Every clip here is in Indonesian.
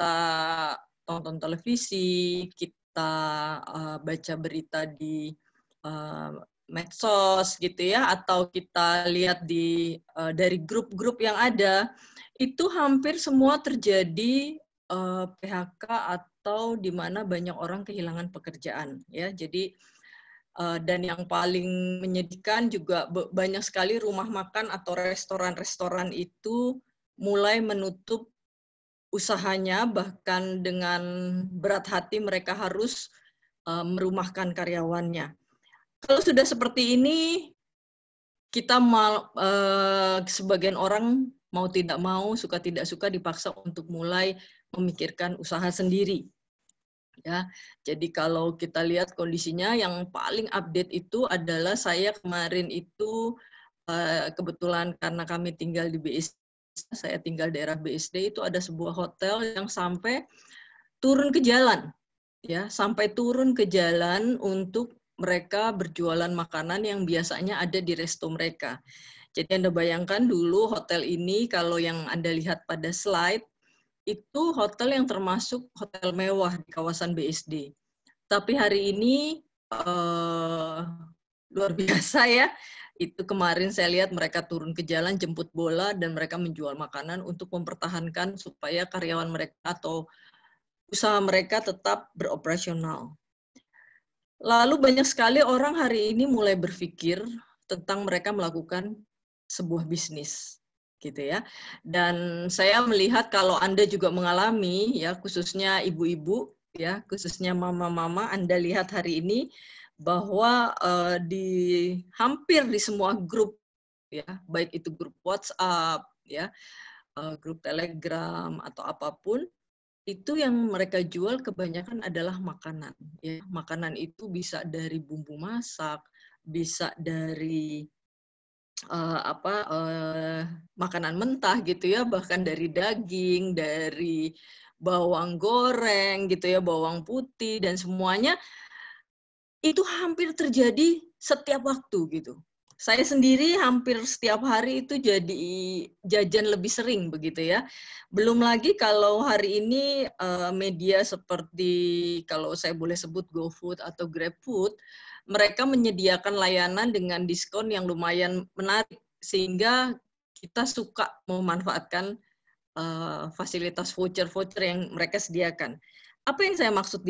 kita tonton televisi, kita baca berita di medsos gitu ya, atau kita lihat dari grup-grup yang ada, itu hampir semua terjadi PHK atau di mana banyak orang kehilangan pekerjaan ya. Jadi dan yang paling menyedihkan juga banyak sekali rumah makan atau restoran-restoran itu mulai menutup usahanya, bahkan dengan berat hati mereka harus merumahkan karyawannya. Kalau sudah seperti ini, kita sebagian orang mau tidak mau, suka tidak suka dipaksa untuk mulai memikirkan usaha sendiri. Ya, jadi kalau kita lihat kondisinya yang paling update itu adalah saya kemarin itu kebetulan karena kami tinggal di BSD, saya tinggal daerah BSD, itu ada sebuah hotel yang sampai turun ke jalan, ya, sampai turun ke jalan untuk mereka berjualan makanan yang biasanya ada di resto mereka. Jadi Anda bayangkan dulu hotel ini, kalau yang Anda lihat pada slide, itu hotel yang termasuk hotel mewah di kawasan BSD. Tapi hari ini luar biasa ya. Itu kemarin saya lihat mereka turun ke jalan jemput bola dan mereka menjual makanan untuk mempertahankan supaya karyawan mereka atau usaha mereka tetap beroperasional. Lalu banyak sekali orang hari ini mulai berpikir tentang mereka melakukan sebuah bisnis, gitu ya. Dan saya melihat kalau Anda juga mengalami, ya khususnya ibu-ibu, ya khususnya mama-mama, Anda lihat hari ini bahwa hampir di semua grup, ya baik itu grup WhatsApp, ya grup Telegram atau apapun, itu yang mereka jual kebanyakan adalah makanan. Ya, makanan itu bisa dari bumbu masak, bisa dari makanan mentah gitu ya, bahkan dari daging, dari bawang goreng gitu ya, bawang putih dan semuanya itu hampir terjadi setiap waktu gitu. Saya sendiri hampir setiap hari itu jadi jajan lebih sering begitu ya. Belum lagi kalau hari ini media seperti kalau saya boleh sebut GoFood atau GrabFood, mereka menyediakan layanan dengan diskon yang lumayan menarik sehingga kita suka memanfaatkan fasilitas voucher-voucher yang mereka sediakan. Apa yang saya maksud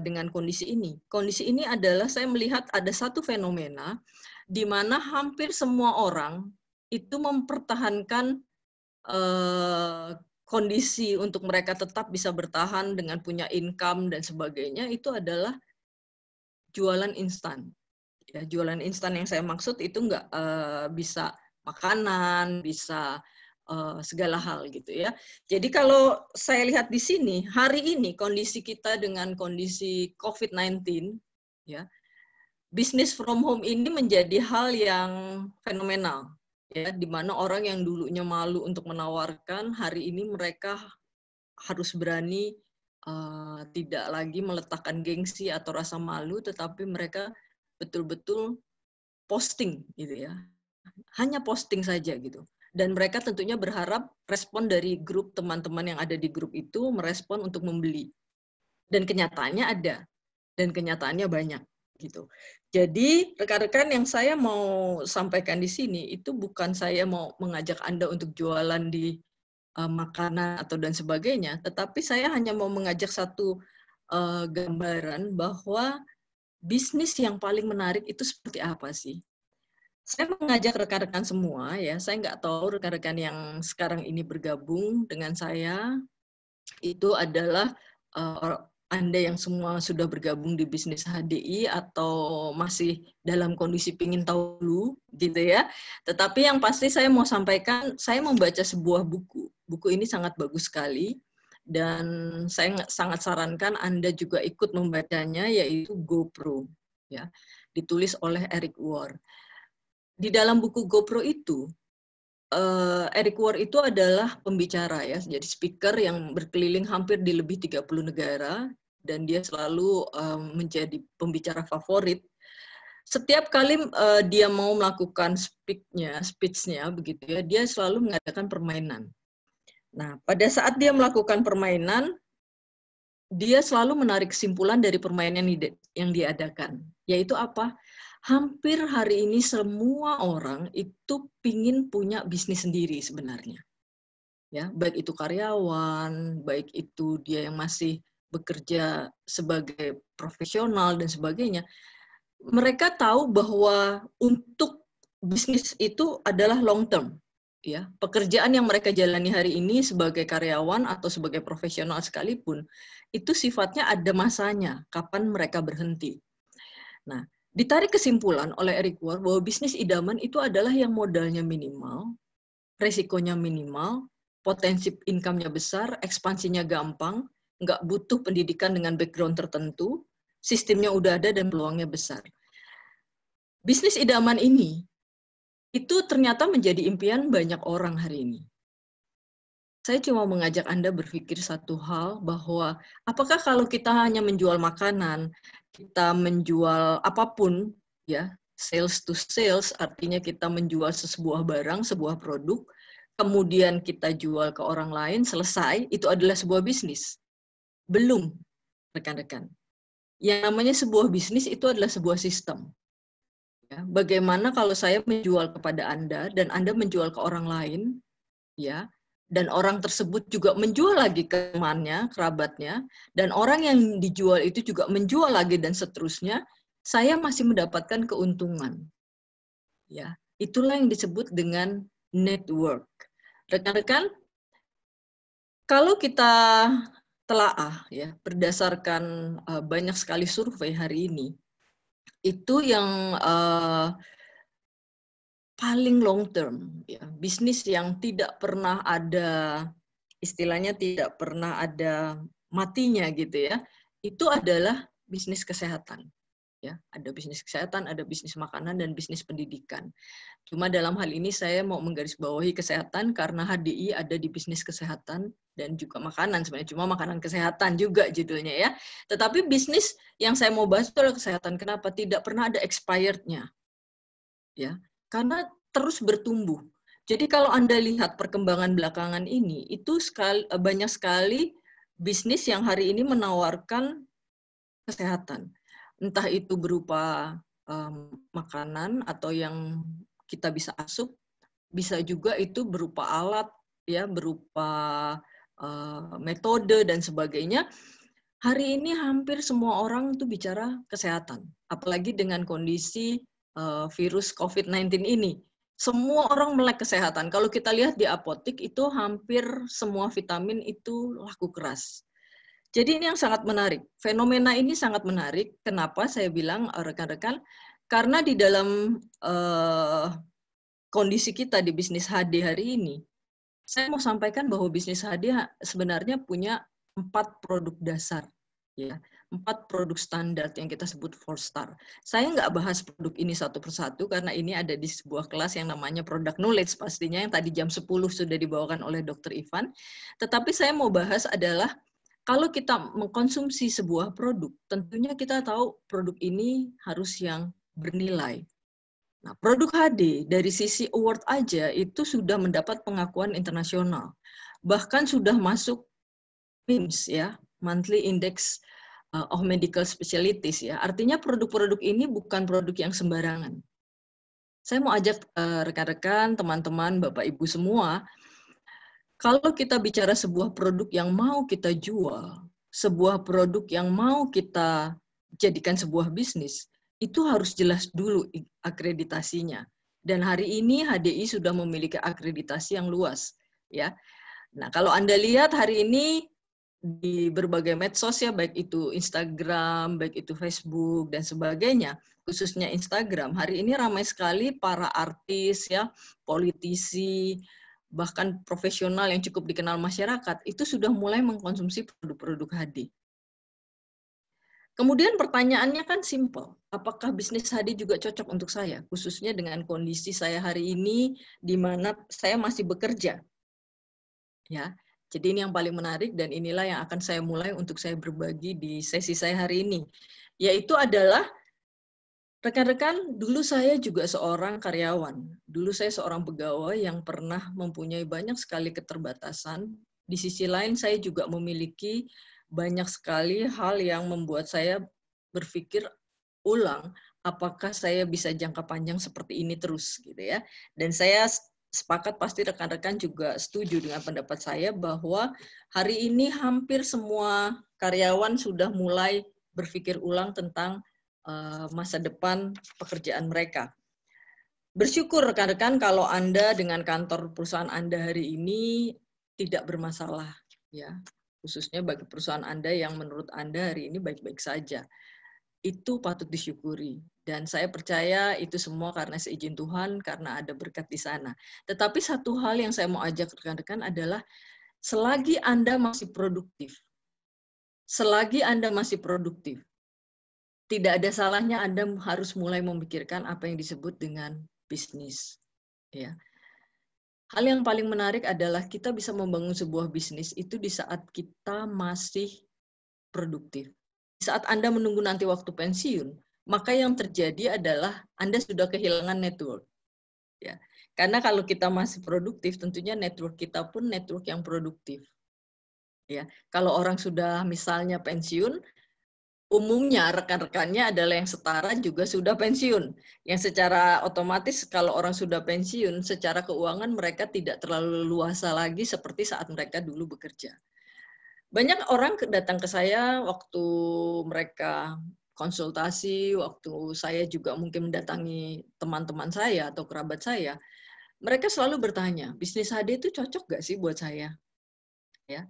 dengan kondisi ini? Kondisi ini adalah saya melihat ada satu fenomena di mana hampir semua orang itu mempertahankan kondisi untuk mereka tetap bisa bertahan dengan punya income dan sebagainya, itu adalah jualan instan. Ya, jualan instan yang saya maksud itu nggak bisa makanan, bisa segala hal gitu ya. Jadi kalau saya lihat di sini, hari ini kondisi kita dengan kondisi COVID-19, ya, bisnis from home ini menjadi hal yang fenomenal, ya, di mana orang yang dulunya malu untuk menawarkan, hari ini mereka harus berani tidak lagi meletakkan gengsi atau rasa malu, tetapi mereka betul-betul posting gitu ya. Hanya posting saja gitu. Dan mereka tentunya berharap respon dari grup teman-teman yang ada di grup itu merespon untuk membeli. Dan kenyataannya ada. Dan kenyataannya banyak gitu. Jadi rekan-rekan yang saya mau sampaikan di sini itu bukan saya mau mengajak Anda untuk jualan di makanan atau dan sebagainya, tetapi saya hanya mau mengajak satu gambaran bahwa bisnis yang paling menarik itu seperti apa sih? Saya mengajak rekan-rekan semua ya, saya nggak tahu rekan-rekan yang sekarang ini bergabung dengan saya, itu adalah Anda yang semua sudah bergabung di bisnis HDI atau masih dalam kondisi pingin tahu dulu gitu ya. Tetapi yang pasti saya mau sampaikan, saya membaca sebuah buku. Buku ini sangat bagus sekali dan saya sangat sarankan Anda juga ikut membacanya, yaitu GoPro ya. Ditulis oleh Eric Worre. Di dalam buku GoPro itu, Eric Worre itu adalah pembicara ya, jadi speaker yang berkeliling hampir di lebih 30 negara, dan dia selalu menjadi pembicara favorit. Setiap kali dia mau melakukan speech-nya begitu ya, dia selalu mengadakan permainan. Nah, pada saat dia melakukan permainan, dia selalu menarik kesimpulan dari permainan yang diadakan. Yaitu apa? Hampir hari ini semua orang itu pingin punya bisnis sendiri sebenarnya. Ya, baik itu karyawan, baik itu dia yang masih bekerja sebagai profesional dan sebagainya. Mereka tahu bahwa untuk bisnis itu adalah long term. Ya, pekerjaan yang mereka jalani hari ini sebagai karyawan atau sebagai profesional sekalipun, itu sifatnya ada masanya, kapan mereka berhenti. Nah, ditarik kesimpulan oleh Eric Ward bahwa bisnis idaman itu adalah yang modalnya minimal, resikonya minimal, potensi income-nya besar, ekspansinya gampang, nggak butuh pendidikan dengan background tertentu, sistemnya udah ada dan peluangnya besar. Bisnis idaman ini itu ternyata menjadi impian banyak orang hari ini. Saya cuma mengajak Anda berpikir satu hal, bahwa apakah kalau kita hanya menjual makanan, kita menjual apapun, ya, sales to sales, artinya kita menjual sebuah barang, sebuah produk, kemudian kita jual ke orang lain, selesai, itu adalah sebuah bisnis? Belum, rekan-rekan. Yang namanya sebuah bisnis itu adalah sebuah sistem. Ya, bagaimana kalau saya menjual kepada Anda dan Anda menjual ke orang lain, ya, dan orang tersebut juga menjual lagi ke temannya, kerabatnya, dan orang yang dijual itu juga menjual lagi dan seterusnya, saya masih mendapatkan keuntungan. Ya, itulah yang disebut dengan network. Rekan-rekan, kalau kita telaah ya, berdasarkan banyak sekali survei hari ini, itu yang paling long term, ya, bisnis yang tidak pernah ada, istilahnya tidak pernah ada matinya gitu ya, itu adalah bisnis kesehatan. Ya, ada bisnis kesehatan, ada bisnis makanan, dan bisnis pendidikan. Cuma dalam hal ini saya mau menggarisbawahi kesehatan karena HDI ada di bisnis kesehatan dan juga makanan sebenarnya, cuma makanan kesehatan juga judulnya ya. Tetapi bisnis yang saya mau bahas itu adalah kesehatan. Kenapa? Tidak pernah ada expired-nya. Ya, karena terus bertumbuh. Jadi kalau Anda lihat perkembangan belakangan ini, itu banyak sekali bisnis yang hari ini menawarkan kesehatan. Entah itu berupa makanan atau yang kita bisa asup, bisa juga itu berupa alat, ya, berupa metode dan sebagainya. Hari ini hampir semua orang itu bicara kesehatan, apalagi dengan kondisi virus COVID-19 ini. Semua orang melek kesehatan. Kalau kita lihat di apotik itu hampir semua vitamin itu laku keras. Jadi ini yang sangat menarik. Fenomena ini sangat menarik. Kenapa saya bilang rekan-rekan? Karena di dalam kondisi kita di bisnis HD hari ini, saya mau sampaikan bahwa bisnis HD sebenarnya punya 4 produk dasar, ya, 4 produk standar yang kita sebut 4-star. Saya nggak bahas produk ini satu persatu karena ini ada di sebuah kelas yang namanya Product Knowledge pastinya, yang tadi jam 10 sudah dibawakan oleh Dr. Ivan. Tetapi saya mau bahas adalah kalau kita mengkonsumsi sebuah produk, tentunya kita tahu produk ini harus yang bernilai. Nah, produk HD dari sisi award aja itu sudah mendapat pengakuan internasional. Bahkan sudah masuk MIMS ya, Monthly Index of Medical Specialties ya. Artinya produk-produk ini bukan produk yang sembarangan. Saya mau ajak rekan-rekan, teman-teman, Bapak Ibu semua, kalau kita bicara sebuah produk yang mau kita jual, sebuah produk yang mau kita jadikan sebuah bisnis, itu harus jelas dulu akreditasinya. Dan hari ini HDI sudah memiliki akreditasi yang luas, ya. Nah, kalau Anda lihat hari ini di berbagai medsos ya, baik itu Instagram, baik itu Facebook dan sebagainya, khususnya Instagram, hari ini ramai sekali para artis ya, politisi, bahkan profesional yang cukup dikenal masyarakat, itu sudah mulai mengkonsumsi produk-produk HD. Kemudian pertanyaannya kan simpel, apakah bisnis HD juga cocok untuk saya, khususnya dengan kondisi saya hari ini, di mana saya masih bekerja. Ya, jadi ini yang paling menarik dan inilah yang akan saya mulai untuk saya berbagi di sesi saya hari ini, yaitu adalah Rekan-rekan, dulu saya juga seorang karyawan. Dulu saya seorang pegawai yang pernah mempunyai banyak sekali keterbatasan. Di sisi lain, saya juga memiliki banyak sekali hal yang membuat saya berpikir ulang, apakah saya bisa jangka panjang seperti ini terus, gitu ya. Dan saya sepakat, pasti rekan-rekan juga setuju dengan pendapat saya bahwa hari ini hampir semua karyawan sudah mulai berpikir ulang tentang masa depan pekerjaan mereka. Bersyukur rekan-rekan kalau Anda dengan kantor perusahaan Anda hari ini tidak bermasalah, ya, khususnya bagi perusahaan Anda yang menurut Anda hari ini baik-baik saja. Itu patut disyukuri. Dan saya percaya itu semua karena seizin Tuhan, karena ada berkat di sana. Tetapi satu hal yang saya mau ajak rekan-rekan adalah selagi Anda masih produktif, tidak ada salahnya Anda harus mulai memikirkan apa yang disebut dengan bisnis. Ya. Hal yang paling menarik adalah kita bisa membangun sebuah bisnis itu di saat kita masih produktif. Di saat Anda menunggu nanti waktu pensiun, maka yang terjadi adalah Anda sudah kehilangan network. Ya. Karena kalau kita masih produktif, tentunya network kita pun network yang produktif. Ya. Kalau orang sudah misalnya pensiun, umumnya rekan-rekannya adalah yang setara juga sudah pensiun. Yang secara otomatis kalau orang sudah pensiun, secara keuangan mereka tidak terlalu luasa lagi seperti saat mereka dulu bekerja. Banyak orang datang ke saya waktu mereka konsultasi, waktu saya juga mungkin mendatangi teman-teman saya atau kerabat saya. Mereka selalu bertanya, bisnis HD itu cocok nggak sih buat saya? Ya,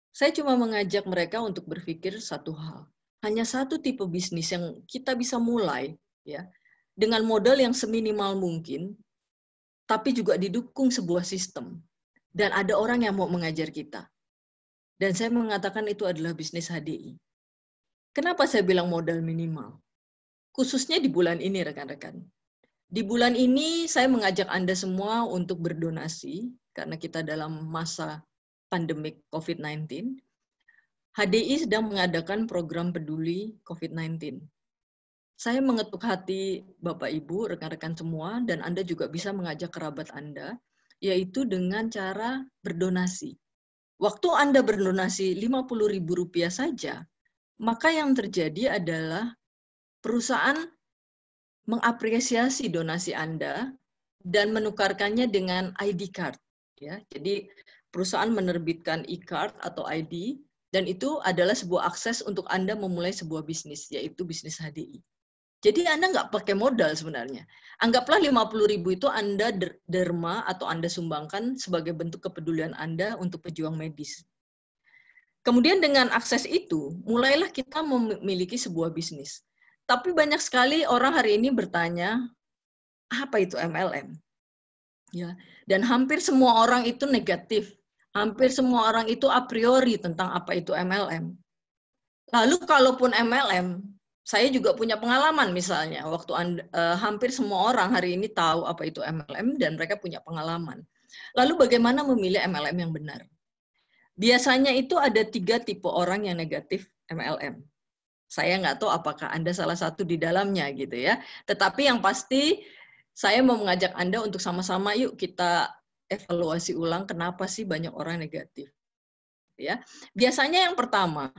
saya cuma mengajak mereka untuk berpikir satu hal. Hanya satu tipe bisnis yang kita bisa mulai, ya, dengan modal yang seminimal mungkin, tapi juga didukung sebuah sistem. Dan ada orang yang mau mengajar kita. Dan saya mengatakan itu adalah bisnis HDI. Kenapa saya bilang modal minimal? Khususnya di bulan ini, rekan-rekan. Di bulan ini saya mengajak Anda semua untuk berdonasi, karena kita dalam masa pandemik COVID-19. HDI sedang mengadakan program peduli COVID-19. Saya mengetuk hati Bapak Ibu, rekan-rekan semua, dan Anda juga bisa mengajak kerabat Anda, yaitu dengan cara berdonasi. Waktu Anda berdonasi Rp50.000 saja, maka yang terjadi adalah perusahaan mengapresiasi donasi Anda dan menukarkannya dengan ID card. Ya, jadi perusahaan menerbitkan e-card atau ID, dan itu adalah sebuah akses untuk Anda memulai sebuah bisnis, yaitu bisnis HDI. Jadi Anda nggak pakai modal sebenarnya. Anggaplah 50.000 itu Anda derma atau Anda sumbangkan sebagai bentuk kepedulian Anda untuk pejuang medis. Kemudian dengan akses itu, mulailah kita memiliki sebuah bisnis. Tapi banyak sekali orang hari ini bertanya, apa itu MLM? Ya, dan hampir semua orang itu negatif. Hampir semua orang itu a priori tentang apa itu MLM. Lalu kalaupun MLM, saya juga punya pengalaman misalnya, waktu hampir semua orang hari ini tahu apa itu MLM dan mereka punya pengalaman. Lalu bagaimana memilih MLM yang benar? Biasanya itu ada 3 tipe orang yang negatif MLM. Saya nggak tahu apakah Anda salah satu di dalamnya gitu ya. Tetapi yang pasti saya mau mengajak Anda untuk sama-sama yuk kita evaluasi ulang kenapa sih banyak orang negatif. Ya. Biasanya yang pertama,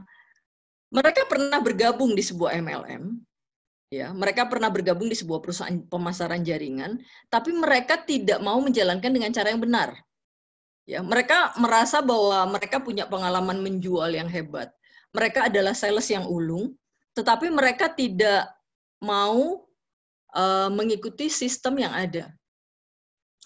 mereka pernah bergabung di sebuah MLM, ya. Mereka pernah bergabung di sebuah perusahaan pemasaran jaringan, tapi mereka tidak mau menjalankan dengan cara yang benar. Ya, mereka merasa bahwa mereka punya pengalaman menjual yang hebat. Mereka adalah sales yang ulung, tetapi mereka tidak mau mengikuti sistem yang ada,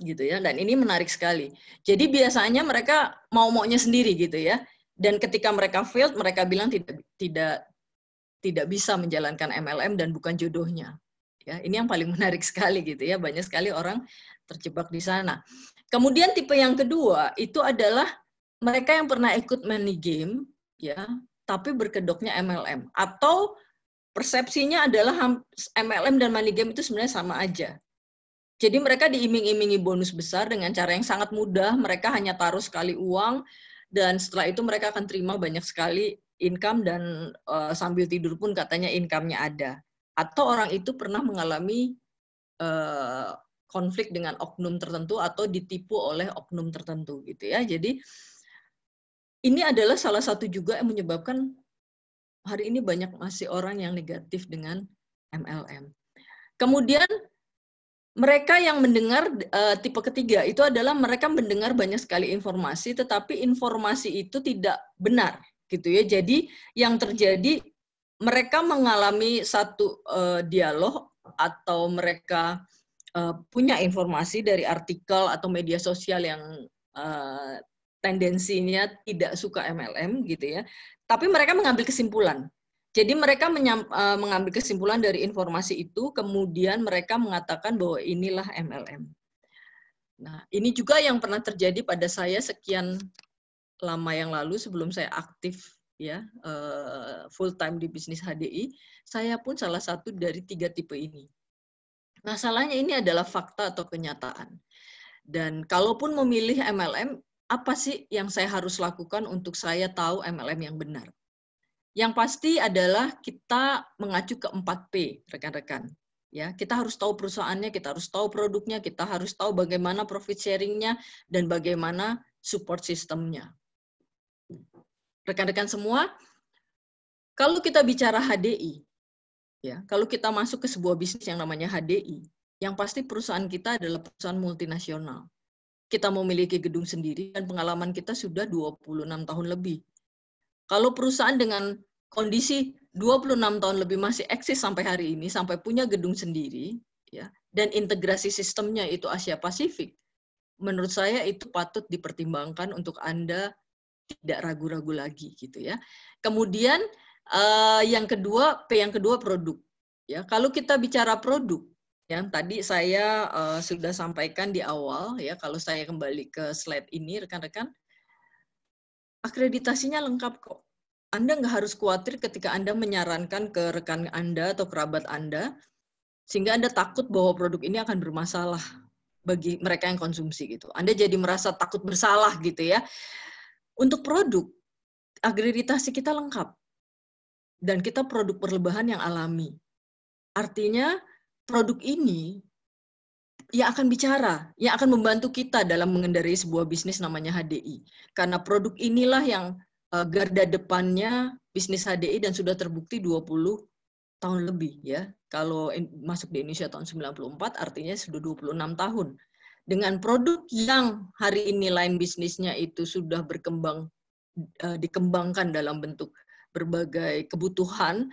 gitu ya. Dan ini menarik sekali. Jadi biasanya mereka mau-maunya sendiri gitu ya. Dan ketika mereka failed, mereka bilang tidak bisa menjalankan MLM dan bukan jodohnya. Ya, ini yang paling menarik sekali gitu ya. Banyak sekali orang terjebak di sana. Kemudian tipe yang kedua itu adalah mereka yang pernah ikut money game, ya, tapi berkedoknya MLM, atau persepsinya adalah MLM dan money game itu sebenarnya sama aja. Jadi mereka diiming-imingi bonus besar dengan cara yang sangat mudah, mereka hanya taruh sekali uang, dan setelah itu mereka akan terima banyak sekali income dan sambil tidur pun katanya income-nya ada. atau orang itu pernah mengalami konflik dengan oknum tertentu atau ditipu oleh oknum tertentu gitu ya. Jadi ini adalah salah satu juga yang menyebabkan hari ini banyak masih orang yang negatif dengan MLM. Kemudian mereka yang mendengar tipe ketiga itu adalah mereka mendengar banyak sekali informasi, tetapi informasi itu tidak benar, gitu ya. Jadi yang terjadi mereka mengalami satu dialog atau mereka punya informasi dari artikel atau media sosial yang tendensinya tidak suka MLM, gitu ya. Tapi mereka mengambil kesimpulan. Jadi mereka mengambil kesimpulan dari informasi itu, kemudian mereka mengatakan bahwa inilah MLM. Nah, ini juga yang pernah terjadi pada saya sekian lama yang lalu sebelum saya aktif ya full time di bisnis HDI. Saya pun salah satu dari 3 tipe ini. Masalahnya ini adalah fakta atau kenyataan. Dan kalaupun memilih MLM, apa sih yang saya harus lakukan untuk saya tahu MLM yang benar? Yang pasti adalah kita mengacu ke 4P, rekan-rekan. Ya, kita harus tahu perusahaannya, kita harus tahu produknya, kita harus tahu bagaimana profit sharing-nya dan bagaimana support sistemnya. Rekan-rekan semua, kalau kita bicara HDI, ya, kalau kita masuk ke sebuah bisnis yang namanya HDI, yang pasti perusahaan kita adalah perusahaan multinasional. Kita memiliki gedung sendiri dan pengalaman kita sudah 26 tahun lebih. Kalau perusahaan dengan kondisi 26 tahun lebih masih eksis sampai hari ini, sampai punya gedung sendiri, ya, dan integrasi sistemnya itu Asia Pasifik, menurut saya itu patut dipertimbangkan untuk Anda tidak ragu-ragu lagi, gitu ya. Kemudian yang kedua, P yang kedua produk. Ya, kalau kita bicara produk, yang tadi saya sudah sampaikan di awal, ya, kalau saya kembali ke slide ini, rekan-rekan, akreditasinya lengkap kok. Anda nggak harus khawatir ketika Anda menyarankan ke rekan Anda atau kerabat Anda, sehingga Anda takut bahwa produk ini akan bermasalah bagi mereka yang konsumsi gitu. Anda jadi merasa takut bersalah gitu ya. Untuk produk, akreditasi kita lengkap. Dan kita produk perlebahan yang alami. Artinya produk ini yang akan bicara, yang akan membantu kita dalam mengendarai sebuah bisnis namanya HDI. Karena produk inilah yang garda depannya bisnis HDI dan sudah terbukti 20 tahun lebih ya. Kalau masuk di Indonesia tahun 94 artinya sudah 26 tahun. Dengan produk yang hari ini line bisnisnya itu sudah berkembang, dikembangkan dalam bentuk berbagai kebutuhan,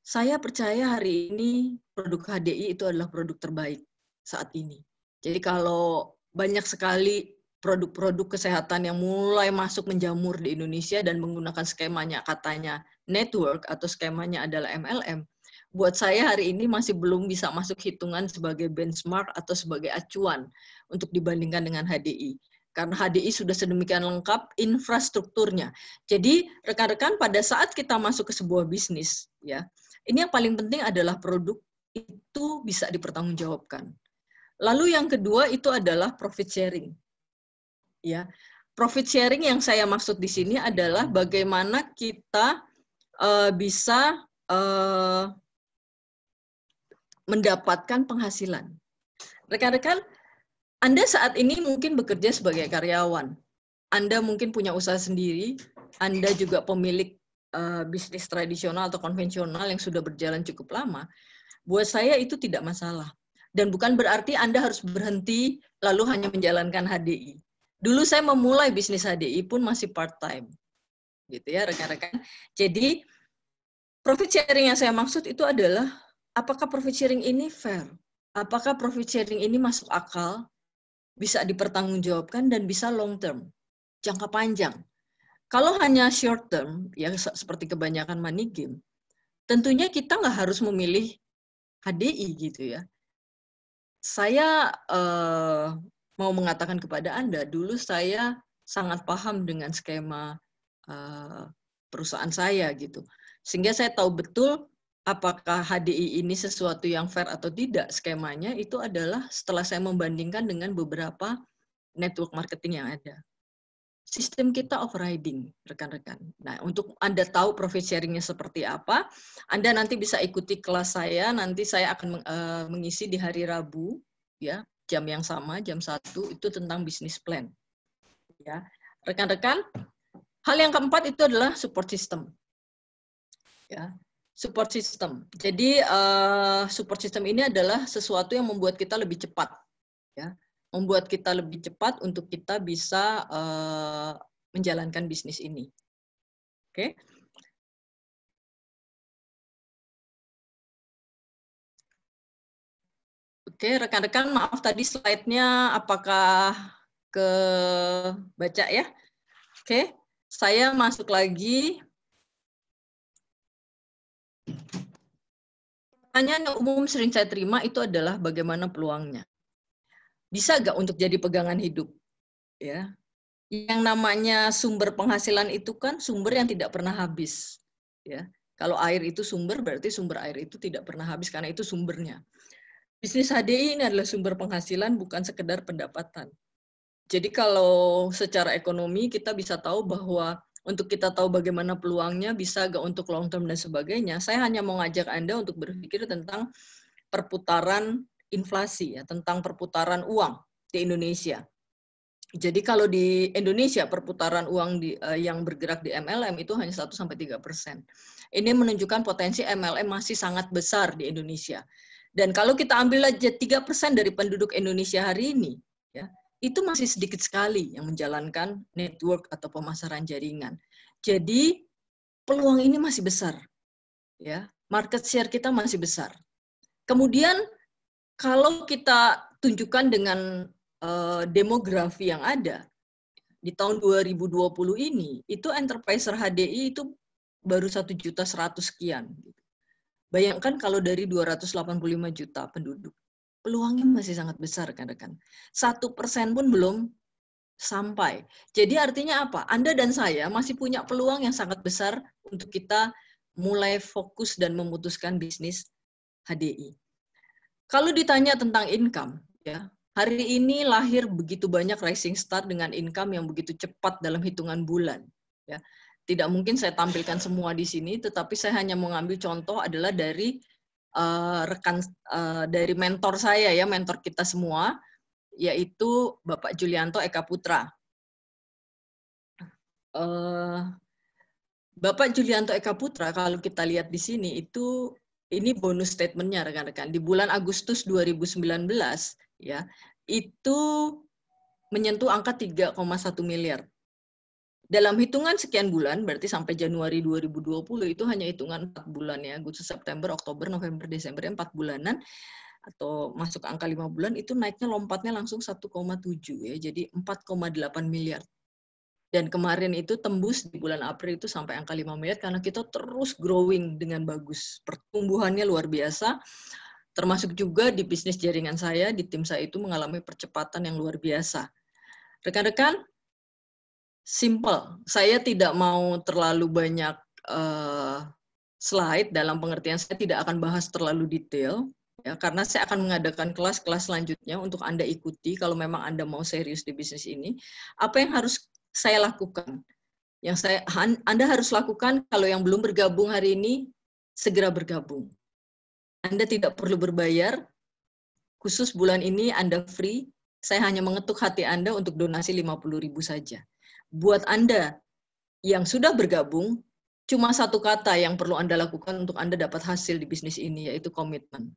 saya percaya hari ini produk HDI itu adalah produk terbaik saat ini. Jadi kalau banyak sekali produk-produk kesehatan yang mulai masuk menjamur di Indonesia dan menggunakan skemanya katanya network atau skemanya adalah MLM, buat saya hari ini masih belum bisa masuk hitungan sebagai benchmark atau sebagai acuan untuk dibandingkan dengan HDI. Karena HDI sudah sedemikian lengkap infrastrukturnya. Jadi rekan-rekan pada saat kita masuk ke sebuah bisnis, ya, ini yang paling penting adalah produk itu bisa dipertanggungjawabkan. Lalu yang kedua itu adalah profit sharing. Ya, profit sharing yang saya maksud di sini adalah bagaimana kita bisa mendapatkan penghasilan. Rekan-rekan, Anda saat ini mungkin bekerja sebagai karyawan. Anda mungkin punya usaha sendiri, Anda juga pemilik bisnis tradisional atau konvensional yang sudah berjalan cukup lama. Buat saya itu tidak masalah. Dan bukan berarti Anda harus berhenti lalu hanya menjalankan HDI. Dulu saya memulai bisnis HDI pun masih part-time. Gitu ya rekan-rekan. Jadi profit sharing yang saya maksud itu adalah apakah profit sharing ini fair? Apakah profit sharing ini masuk akal? Bisa dipertanggungjawabkan dan bisa long term, jangka panjang. Kalau hanya short term, ya seperti kebanyakan money game, tentunya kita nggak harus memilih HDI gitu ya. Saya mau mengatakan kepada Anda, dulu saya sangat paham dengan skema perusahaan saya gitu. Sehingga saya tahu betul apakah HDI ini sesuatu yang fair atau tidak. Skemanya itu adalah setelah saya membandingkan dengan beberapa network marketing yang ada. sistem kita overriding, rekan-rekan. Nah, untuk Anda tahu profit sharing-nya seperti apa, Anda nanti bisa ikuti kelas saya. Nanti saya akan mengisi di hari Rabu, ya, jam yang sama, jam 1, itu tentang business plan. Ya, rekan-rekan, hal yang keempat itu adalah support system. Ya, support system. Jadi support system ini adalah sesuatu yang membuat kita lebih cepat, ya, membuat kita lebih cepat untuk kita bisa menjalankan bisnis ini. Oke. Oke, rekan-rekan, maaf tadi slide-nya apakah kebaca ya? Oke, saya masuk lagi. Pertanyaan yang umum sering saya terima itu adalah bagaimana peluangnya. Bisa nggak untuk jadi pegangan hidup? Ya, yang namanya sumber penghasilan itu kan sumber yang tidak pernah habis. Ya, kalau air itu sumber, berarti sumber air itu tidak pernah habis karena itu sumbernya. Bisnis HDI ini adalah sumber penghasilan, bukan sekedar pendapatan. Jadi kalau secara ekonomi kita bisa tahu bahwa untuk kita tahu bagaimana peluangnya, bisa nggak untuk long term dan sebagainya, saya hanya mau ngajak Anda untuk berpikir tentang perputaran inflasi, ya, tentang perputaran uang di Indonesia. Jadi kalau di Indonesia perputaran uang yang bergerak di MLM itu hanya 1-3%. Ini menunjukkan potensi MLM masih sangat besar di Indonesia. Dan kalau kita ambil aja 3% dari penduduk Indonesia hari ini, ya, itu masih sedikit sekali yang menjalankan network atau pemasaran jaringan. Jadi peluang ini masih besar, ya. Market share kita masih besar. Kemudian kalau kita tunjukkan dengan demografi yang ada di tahun 2020 ini, itu enterpriser HDI itu baru 1.100.000 sekian. Bayangkan kalau dari 285 juta penduduk, peluangnya masih sangat besar, kan-kan. 1% pun belum sampai. Jadi artinya apa? Anda dan saya masih punya peluang yang sangat besar untuk kita mulai fokus dan memutuskan bisnis HDI. Kalau ditanya tentang income, ya, hari ini lahir begitu banyak rising star dengan income yang begitu cepat dalam hitungan bulan. Ya. Tidak mungkin saya tampilkan semua di sini, tetapi saya hanya mengambil contoh adalah dari dari mentor saya, ya, mentor kita semua, yaitu Bapak Julianto Eka Putra. Bapak Julianto Eka Putra, kalau kita lihat di sini, ini bonus statement-nya, rekan-rekan. Di bulan Agustus 2019, ya, itu menyentuh angka 3,1 miliar. Dalam hitungan sekian bulan, berarti sampai Januari 2020, itu hanya hitungan 4 bulan, ya. Agustus, September, Oktober, November, Desember, 4 bulanan, atau masuk angka 5 bulan, itu naiknya lompatnya langsung 1,7, ya. Jadi 4,8 miliar. Dan kemarin itu tembus di bulan April itu sampai angka 5 miliar karena kita terus growing dengan bagus. Pertumbuhannya luar biasa. Termasuk juga di bisnis jaringan saya, di tim saya itu mengalami percepatan yang luar biasa. Rekan-rekan, simple. Saya tidak mau terlalu banyak slide, dalam pengertian saya tidak akan bahas terlalu detail, ya, karena saya akan mengadakan kelas-kelas selanjutnya untuk Anda ikuti kalau memang Anda mau serius di bisnis ini. Apa yang harus saya lakukan? Anda harus lakukan kalau yang belum bergabung hari ini, segera bergabung. Anda tidak perlu berbayar, khusus bulan ini Anda free, saya hanya mengetuk hati Anda untuk donasi 50.000 saja. Buat Anda yang sudah bergabung, cuma satu kata yang perlu Anda lakukan untuk Anda dapat hasil di bisnis ini, yaitu komitmen.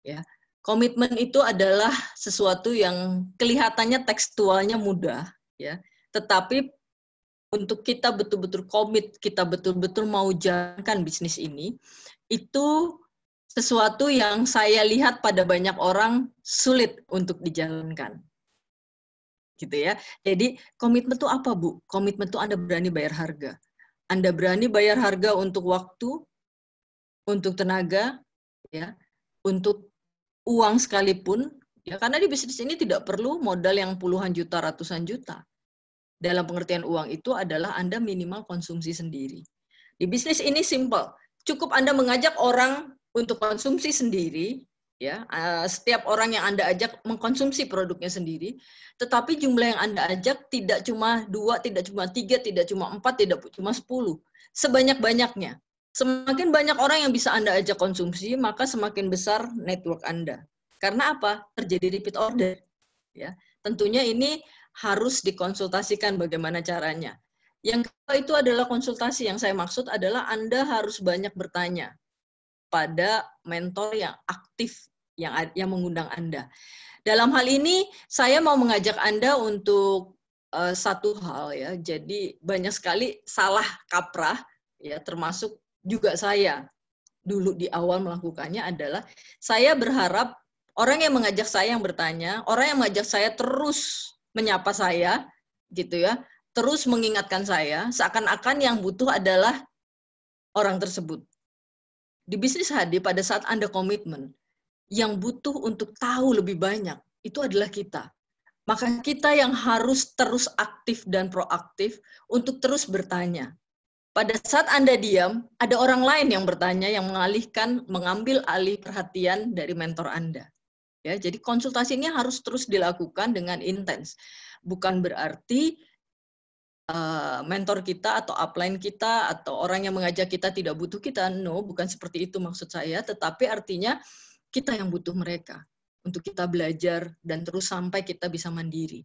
Ya. Komitmen itu adalah sesuatu yang kelihatannya tekstualnya mudah, ya, tetapi untuk kita betul-betul komit, kita betul-betul mau jalankan bisnis ini, itu sesuatu yang saya lihat pada banyak orang sulit untuk dijalankan. Gitu ya. Jadi komitmen itu apa, Bu? Komitmen itu Anda berani bayar harga. Anda berani bayar harga untuk waktu, untuk tenaga, ya, untuk uang sekalipun, ya, karena di bisnis ini tidak perlu modal yang puluhan juta, ratusan juta. Dalam pengertian uang itu adalah Anda minimal konsumsi sendiri. Di bisnis ini simple. Cukup Anda mengajak orang untuk konsumsi sendiri, Ya, setiap orang yang Anda ajak mengkonsumsi produknya sendiri, tetapi jumlah yang Anda ajak tidak cuma 2, tidak cuma 3, tidak cuma 4, tidak cuma 10. Sebanyak-banyaknya. Semakin banyak orang yang bisa Anda ajak konsumsi, maka semakin besar network Anda. Karena apa? Terjadi repeat order. Ya, tentunya ini harus dikonsultasikan bagaimana caranya. Yang kedua itu adalah konsultasi. Yang saya maksud adalah Anda harus banyak bertanya pada mentor yang aktif yang mengundang Anda. Dalam hal ini saya mau mengajak Anda untuk satu hal ya. Jadi banyak sekali salah kaprah ya, termasuk juga saya dulu di awal melakukannya adalah saya berharap orang yang mengajak saya yang bertanya, orang yang mengajak saya terus menyapa saya gitu ya, terus mengingatkan saya, seakan-akan yang butuh adalah orang tersebut. Di bisnis HD pada saat Anda komitmen, yang butuh untuk tahu lebih banyak, itu adalah kita. Maka kita yang harus terus aktif dan proaktif untuk terus bertanya. Pada saat Anda diam, ada orang lain yang bertanya, yang mengambil alih perhatian dari mentor Anda. Ya, jadi konsultasi ini harus terus dilakukan dengan intens. Bukan berarti mentor kita atau upline kita atau orang yang mengajak kita tidak butuh kita. No, bukan seperti itu maksud saya. Tetapi artinya kita yang butuh mereka untuk kita belajar dan terus sampai kita bisa mandiri.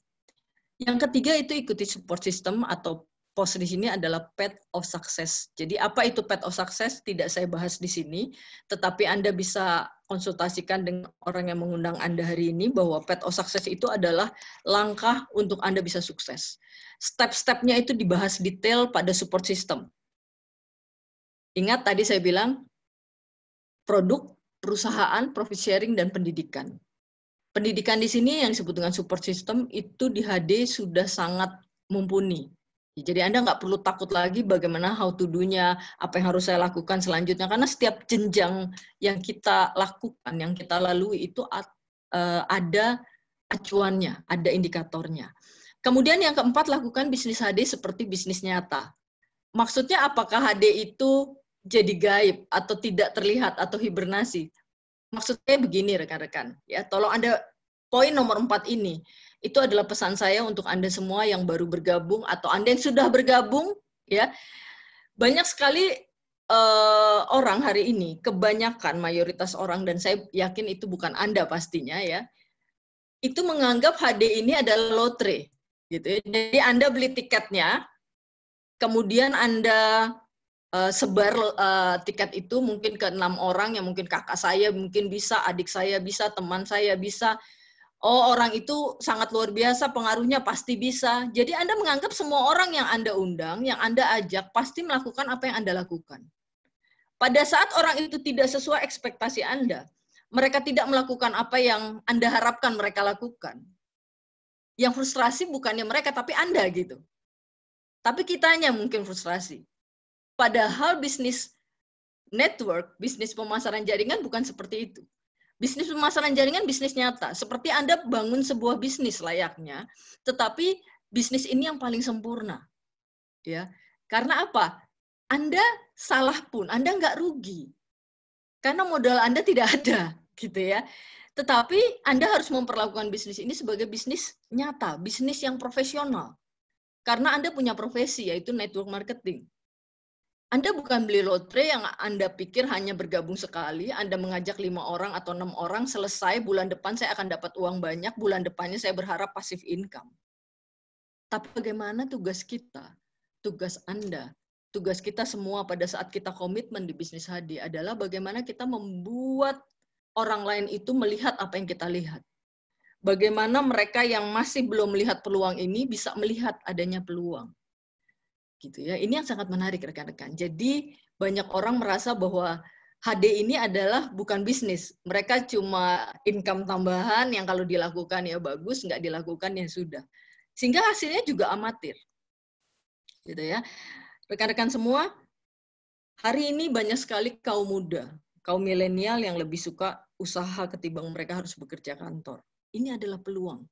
Yang ketiga itu ikuti support system atau post di sini adalah path of success. Jadi apa itu path of success tidak saya bahas di sini, tetapi Anda bisa konsultasikan dengan orang yang mengundang Anda hari ini bahwa path of success itu adalah langkah untuk Anda bisa sukses. Step-stepnya itu dibahas detail pada support system. Ingat tadi saya bilang produk, perusahaan, profit sharing, dan pendidikan. Pendidikan di sini yang disebut dengan support system itu di HD sudah sangat mumpuni. Jadi Anda nggak perlu takut lagi bagaimana how to do-nya, apa yang harus saya lakukan selanjutnya, karena setiap jenjang yang kita lakukan, yang kita lalui itu ada acuannya, ada indikatornya. Kemudian yang keempat, lakukan bisnis HD seperti bisnis nyata. Maksudnya apakah HD itu jadi gaib atau tidak terlihat atau hibernasi? Maksudnya begini rekan-rekan, ya tolong Anda poin nomor 4 ini, itu adalah pesan saya untuk Anda semua yang baru bergabung atau Anda yang sudah bergabung, ya banyak sekali orang hari ini, kebanyakan mayoritas orang dan saya yakin itu bukan Anda pastinya ya, itu menganggap HD ini adalah lotre, gitu. Jadi Anda beli tiketnya, kemudian Anda sebar tiket itu mungkin ke 6 orang, yang mungkin kakak saya mungkin bisa, adik saya bisa, teman saya bisa. Oh, orang itu sangat luar biasa, pengaruhnya pasti bisa. Jadi Anda menganggap semua orang yang Anda undang, yang Anda ajak, pasti melakukan apa yang Anda lakukan. Pada saat orang itu tidak sesuai ekspektasi Anda, mereka tidak melakukan apa yang Anda harapkan mereka lakukan. Yang frustrasi bukannya mereka, tapi Anda gitu. Tapi kitanya mungkin frustrasi. Padahal bisnis network, bisnis pemasaran jaringan bukan seperti itu. Bisnis pemasaran jaringan bisnis nyata. Seperti Anda bangun sebuah bisnis layaknya, tetapi bisnis ini yang paling sempurna. Ya, karena apa? Anda salah pun, Anda nggak rugi. Karena modal Anda tidak ada, gitu ya. Tetapi Anda harus memperlakukan bisnis ini sebagai bisnis nyata, bisnis yang profesional. Karena Anda punya profesi, yaitu network marketing. Anda bukan beli lotre yang Anda pikir hanya bergabung sekali, Anda mengajak 5 orang atau 6 orang, selesai bulan depan saya akan dapat uang banyak, bulan depannya saya berharap passive income. Tapi bagaimana tugas kita, tugas Anda, tugas kita semua pada saat kita komitmen di bisnis HD adalah bagaimana kita membuat orang lain itu melihat apa yang kita lihat. Bagaimana mereka yang masih belum melihat peluang ini bisa melihat adanya peluang. Gitu ya. Ini yang sangat menarik rekan-rekan. Jadi banyak orang merasa bahwa HD ini adalah bukan bisnis. Mereka cuma income tambahan yang kalau dilakukan ya bagus, nggak dilakukan ya sudah. Sehingga hasilnya juga amatir. Gitu ya. Rekan-rekan semua, hari ini banyak sekali kaum muda, kaum milenial yang lebih suka usaha ketimbang mereka harus bekerja kantor. Ini adalah peluang.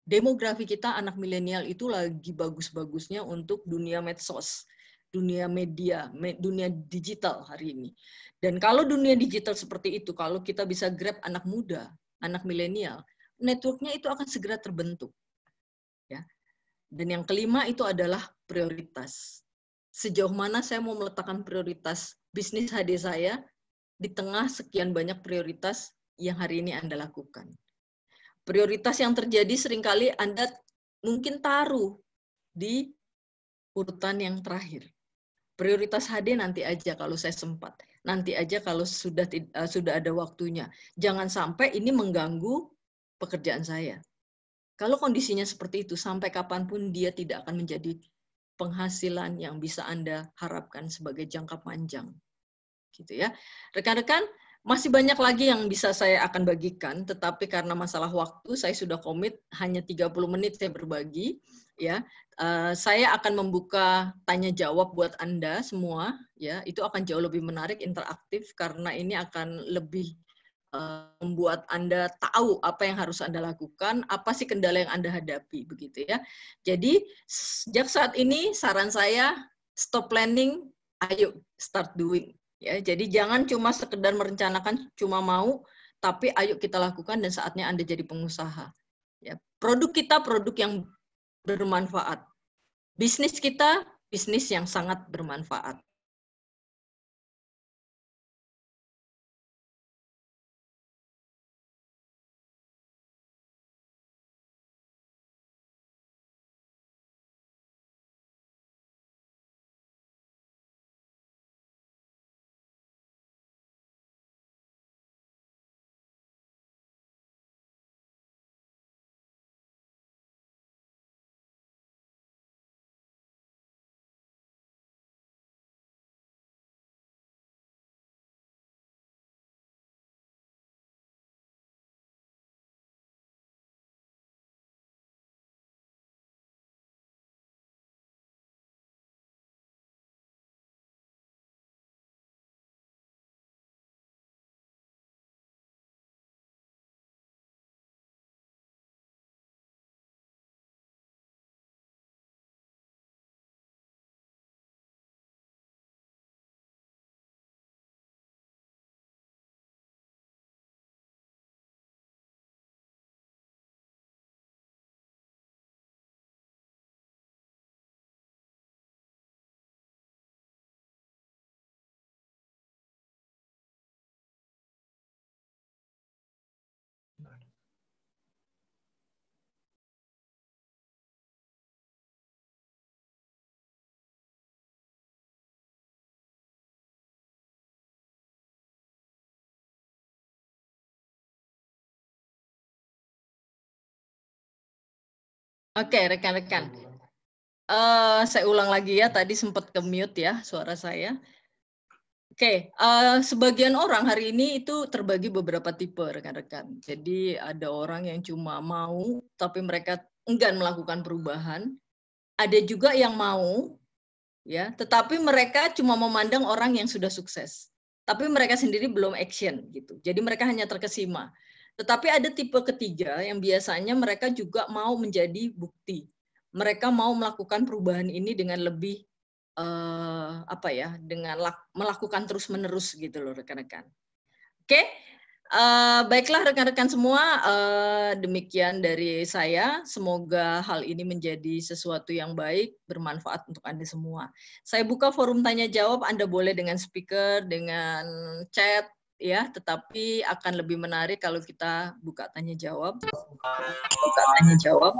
Demografi kita anak milenial itu lagi bagus-bagusnya untuk dunia medsos. dunia media, dunia digital hari ini. Dan kalau dunia digital seperti itu, kalau kita bisa grab anak muda, anak milenial, networknya itu akan segera terbentuk. Ya. Dan yang kelima itu adalah prioritas. Sejauh mana saya mau meletakkan prioritas bisnis HD saya di tengah sekian banyak prioritas yang hari ini Anda lakukan. Prioritas yang terjadi seringkali Anda mungkin taruh di urutan yang terakhir. Prioritas HD nanti aja kalau saya sempat. Nanti aja kalau sudah ada waktunya. Jangan sampai ini mengganggu pekerjaan saya. Kalau kondisinya seperti itu, sampai kapanpun dia tidak akan menjadi penghasilan yang bisa Anda harapkan sebagai jangka panjang. Gitu ya. Rekan-rekan, masih banyak lagi yang bisa saya akan bagikan, tetapi karena masalah waktu, saya sudah komit hanya 30 menit saya berbagi. Ya, saya akan membuka tanya jawab buat Anda semua. Ya, itu akan jauh lebih menarik, interaktif, karena ini akan lebih membuat Anda tahu apa yang harus Anda lakukan, apa sih kendala yang Anda hadapi, begitu ya. Jadi sejak saat ini saran saya stop planning, ayo start doing. Ya, jadi jangan cuma sekedar merencanakan, cuma mau, tapi ayo kita lakukan dan saatnya Anda jadi pengusaha. Ya, produk kita produk yang bermanfaat. Bisnis kita bisnis yang sangat bermanfaat. Oke, rekan-rekan. Saya ulang lagi ya, tadi sempat ke mute ya suara saya. Oke, sebagian orang hari ini itu terbagi beberapa tipe rekan-rekan. Jadi ada orang yang cuma mau, tapi mereka enggan melakukan perubahan. Ada juga yang mau, ya, tetapi mereka cuma memandang orang yang sudah sukses. Tapi mereka sendiri belum action gitu. Jadi mereka hanya terkesima. Tetapi ada tipe ketiga yang biasanya mereka juga mau menjadi bukti. Mereka mau melakukan perubahan ini dengan lebih apa ya, dengan melakukan terus-menerus gitu loh rekan-rekan. Oke, baiklah rekan-rekan semua, demikian dari saya. Semoga hal ini menjadi sesuatu yang baik, bermanfaat untuk Anda semua. Saya buka forum tanya jawab, Anda boleh dengan speaker, dengan chat, ya. Tetapi akan lebih menarik kalau kita buka tanya jawab. Buka tanya jawab.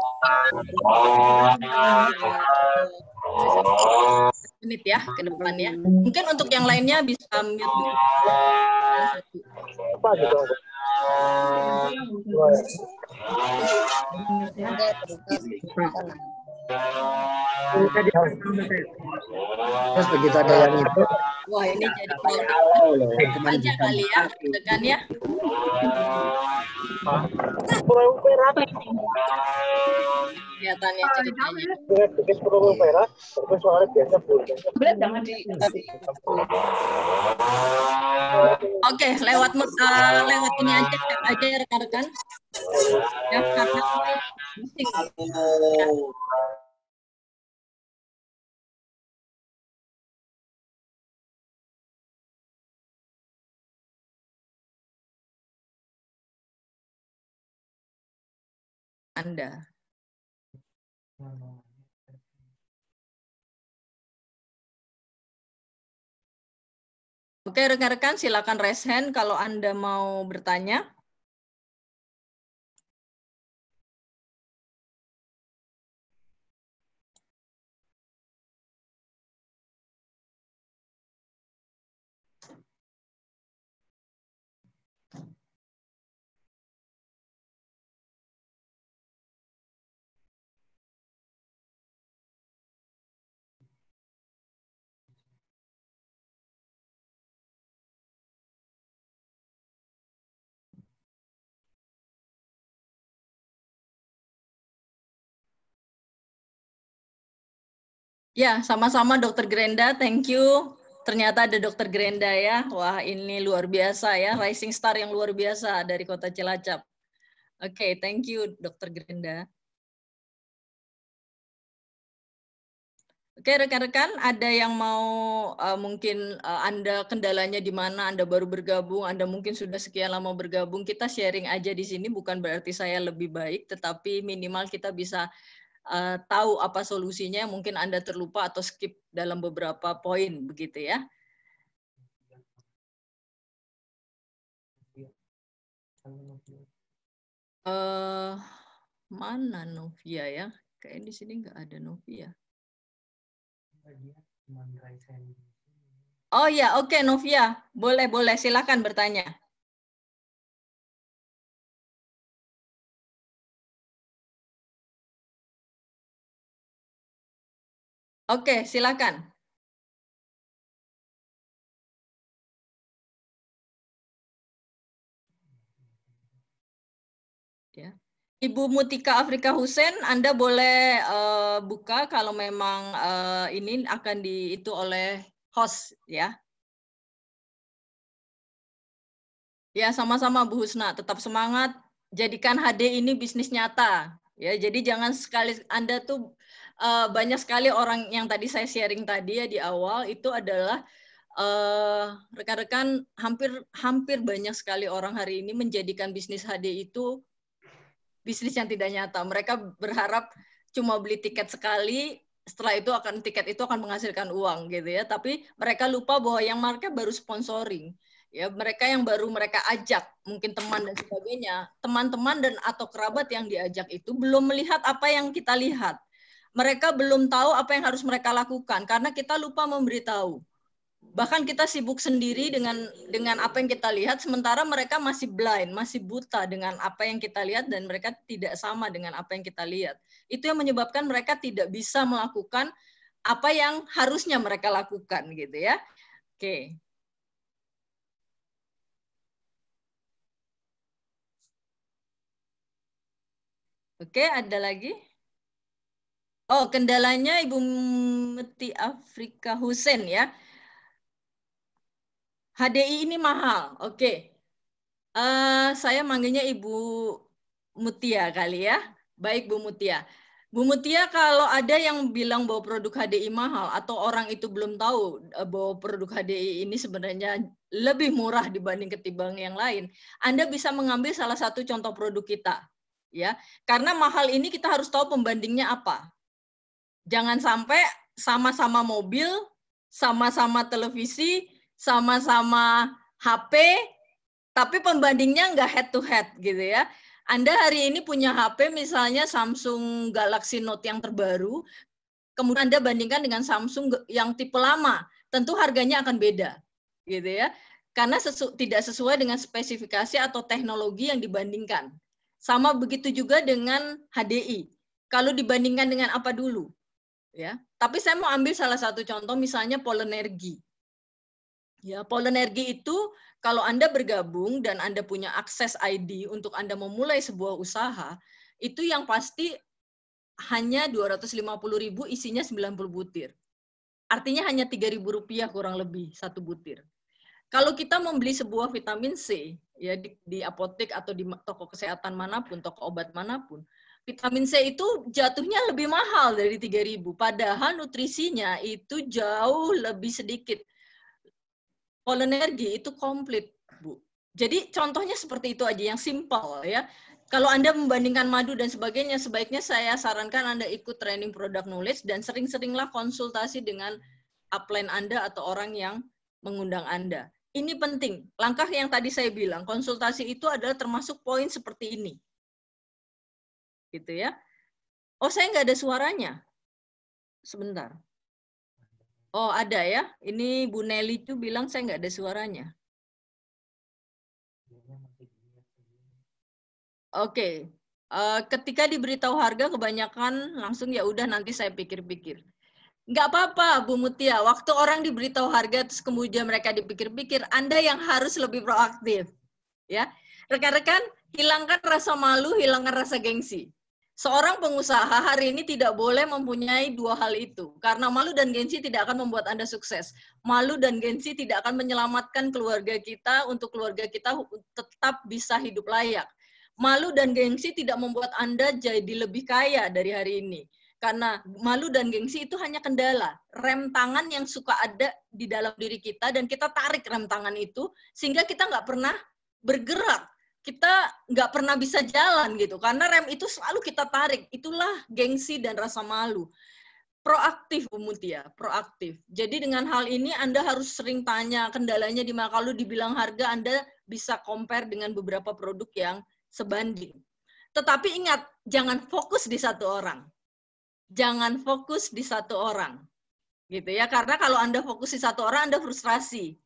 Menit ya ke depan ya. Mungkin untuk yang lainnya bisa mute dulu. Terus begitu ada yang itu, wah ini jadi crowded aja kali ya, tekan ya. Kelihatannya ceritanya. Oke, lewat ini aja rekan-rekan. Ya, karena Anda. Oke, rekan-rekan silakan raise hand kalau Anda mau bertanya. Ya, sama-sama Dokter Grenda, thank you. Ternyata ada Dokter Grenda ya. Wah, ini luar biasa ya, rising star yang luar biasa dari Kota Cilacap. Oke, thank you Dokter Grenda. Oke, rekan-rekan, ada yang mau mungkin Anda kendalanya di mana, Anda baru bergabung, Anda mungkin sudah sekian lama bergabung, kita sharing aja di sini, bukan berarti saya lebih baik, tetapi minimal kita bisa tahu apa solusinya, mungkin Anda terlupa atau skip dalam beberapa poin, begitu ya. Mana Novia ya? Kayaknya di sini nggak ada Novia. Oh ya, oke Novia, boleh silakan bertanya. Oke, silakan. Ya. Ibu Mutika Afrika Hussein, Anda boleh buka kalau memang ini akan itu oleh host ya. Ya, sama-sama Bu Husna, tetap semangat, jadikan HD ini bisnis nyata. Ya, jadi jangan sekali Anda tuh banyak sekali orang yang tadi saya sharing tadi ya di awal itu adalah rekan-rekan hampir banyak sekali orang hari ini menjadikan bisnis HD itu bisnis yang tidak nyata. Mereka berharap cuma beli tiket sekali, setelah itu tiket itu akan menghasilkan uang gitu ya. Tapi mereka lupa bahwa yang mereka baru sponsoring. Ya, mereka yang baru mereka ajak, mungkin teman dan sebagainya, teman-teman dan atau kerabat yang diajak itu belum melihat apa yang kita lihat. Mereka belum tahu apa yang harus mereka lakukan karena kita lupa memberitahu. Bahkan kita sibuk sendiri dengan apa yang kita lihat, sementara mereka masih blind, masih buta dengan apa yang kita lihat dan mereka tidak sama dengan apa yang kita lihat. Itu yang menyebabkan mereka tidak bisa melakukan apa yang harusnya mereka lakukan gitu ya. Oke. Oke, ada lagi? Oh, kendalanya Ibu Meti Afrika Hussein ya. HDI ini mahal. Oke. Saya manggilnya Ibu Mutia kali ya. Baik Bu Mutia. Bu Mutia, kalau ada yang bilang bahwa produk HDI mahal atau orang itu belum tahu bahwa produk HDI ini sebenarnya lebih murah dibanding ketimbang yang lain, Anda bisa mengambil salah satu contoh produk kita. Ya, karena mahal ini kita harus tahu pembandingnya apa. Jangan sampai sama-sama mobil, sama-sama televisi, sama-sama HP, tapi pembandingnya nggak head to head gitu ya. Anda hari ini punya HP misalnya Samsung Galaxy Note yang terbaru, kemudian Anda bandingkan dengan Samsung yang tipe lama, tentu harganya akan beda, gitu ya. Karena tidak sesuai dengan spesifikasi atau teknologi yang dibandingkan. Sama begitu juga dengan HDI. Kalau dibandingkan dengan apa dulu, ya. Tapi saya mau ambil salah satu contoh, misalnya Polenergi. Ya, Polenergi itu kalau Anda bergabung dan Anda punya akses ID untuk Anda memulai sebuah usaha, itu yang pasti hanya 250.000 isinya 90 butir. Artinya hanya Rp3.000 kurang lebih satu butir. Kalau kita membeli sebuah vitamin C ya di apotek atau di toko kesehatan manapun, toko obat manapun, vitamin C itu jatuhnya lebih mahal dari 3.000, padahal nutrisinya itu jauh lebih sedikit. Polenergi itu komplit, Bu. Jadi contohnya seperti itu aja yang simpel ya. Kalau Anda membandingkan madu dan sebagainya, sebaiknya saya sarankan Anda ikut training product knowledge dan sering-seringlah konsultasi dengan upline Anda atau orang yang mengundang Anda. Ini penting. Langkah yang tadi saya bilang, konsultasi itu adalah termasuk poin seperti ini. Gitu ya. Oh, saya nggak ada suaranya. Sebentar. Oh, ada ya. Ini Bu Nelly itu bilang saya nggak ada suaranya. Oke. Ketika diberitahu harga, kebanyakan langsung ya udah nanti saya pikir-pikir. Nggak apa-apa, Bu Mutia. Waktu orang diberitahu harga, terus kemudian mereka dipikir-pikir, Anda yang harus lebih proaktif. Ya, rekan-rekan, hilangkan rasa malu, hilangkan rasa gengsi. Seorang pengusaha hari ini tidak boleh mempunyai dua hal itu. Karena malu dan gengsi tidak akan membuat Anda sukses. Malu dan gengsi tidak akan menyelamatkan keluarga kita untuk keluarga kita tetap bisa hidup layak. Malu dan gengsi tidak membuat Anda jadi lebih kaya dari hari ini. Karena malu dan gengsi itu hanya kendala. Rem tangan yang suka ada di dalam diri kita dan kita tarik rem tangan itu sehingga kita nggak pernah bergerak. Kita nggak pernah bisa jalan gitu, karena rem itu selalu kita tarik. Itulah gengsi dan rasa malu. Proaktif, Bu Mutia, proaktif. Jadi dengan hal ini Anda harus sering tanya kendalanya di mana. Kalau dibilang harga, Anda bisa compare dengan beberapa produk yang sebanding. Tetapi ingat, jangan fokus di satu orang. Jangan fokus di satu orang. Gitu ya, karena kalau Anda fokus di satu orang, Anda frustrasi.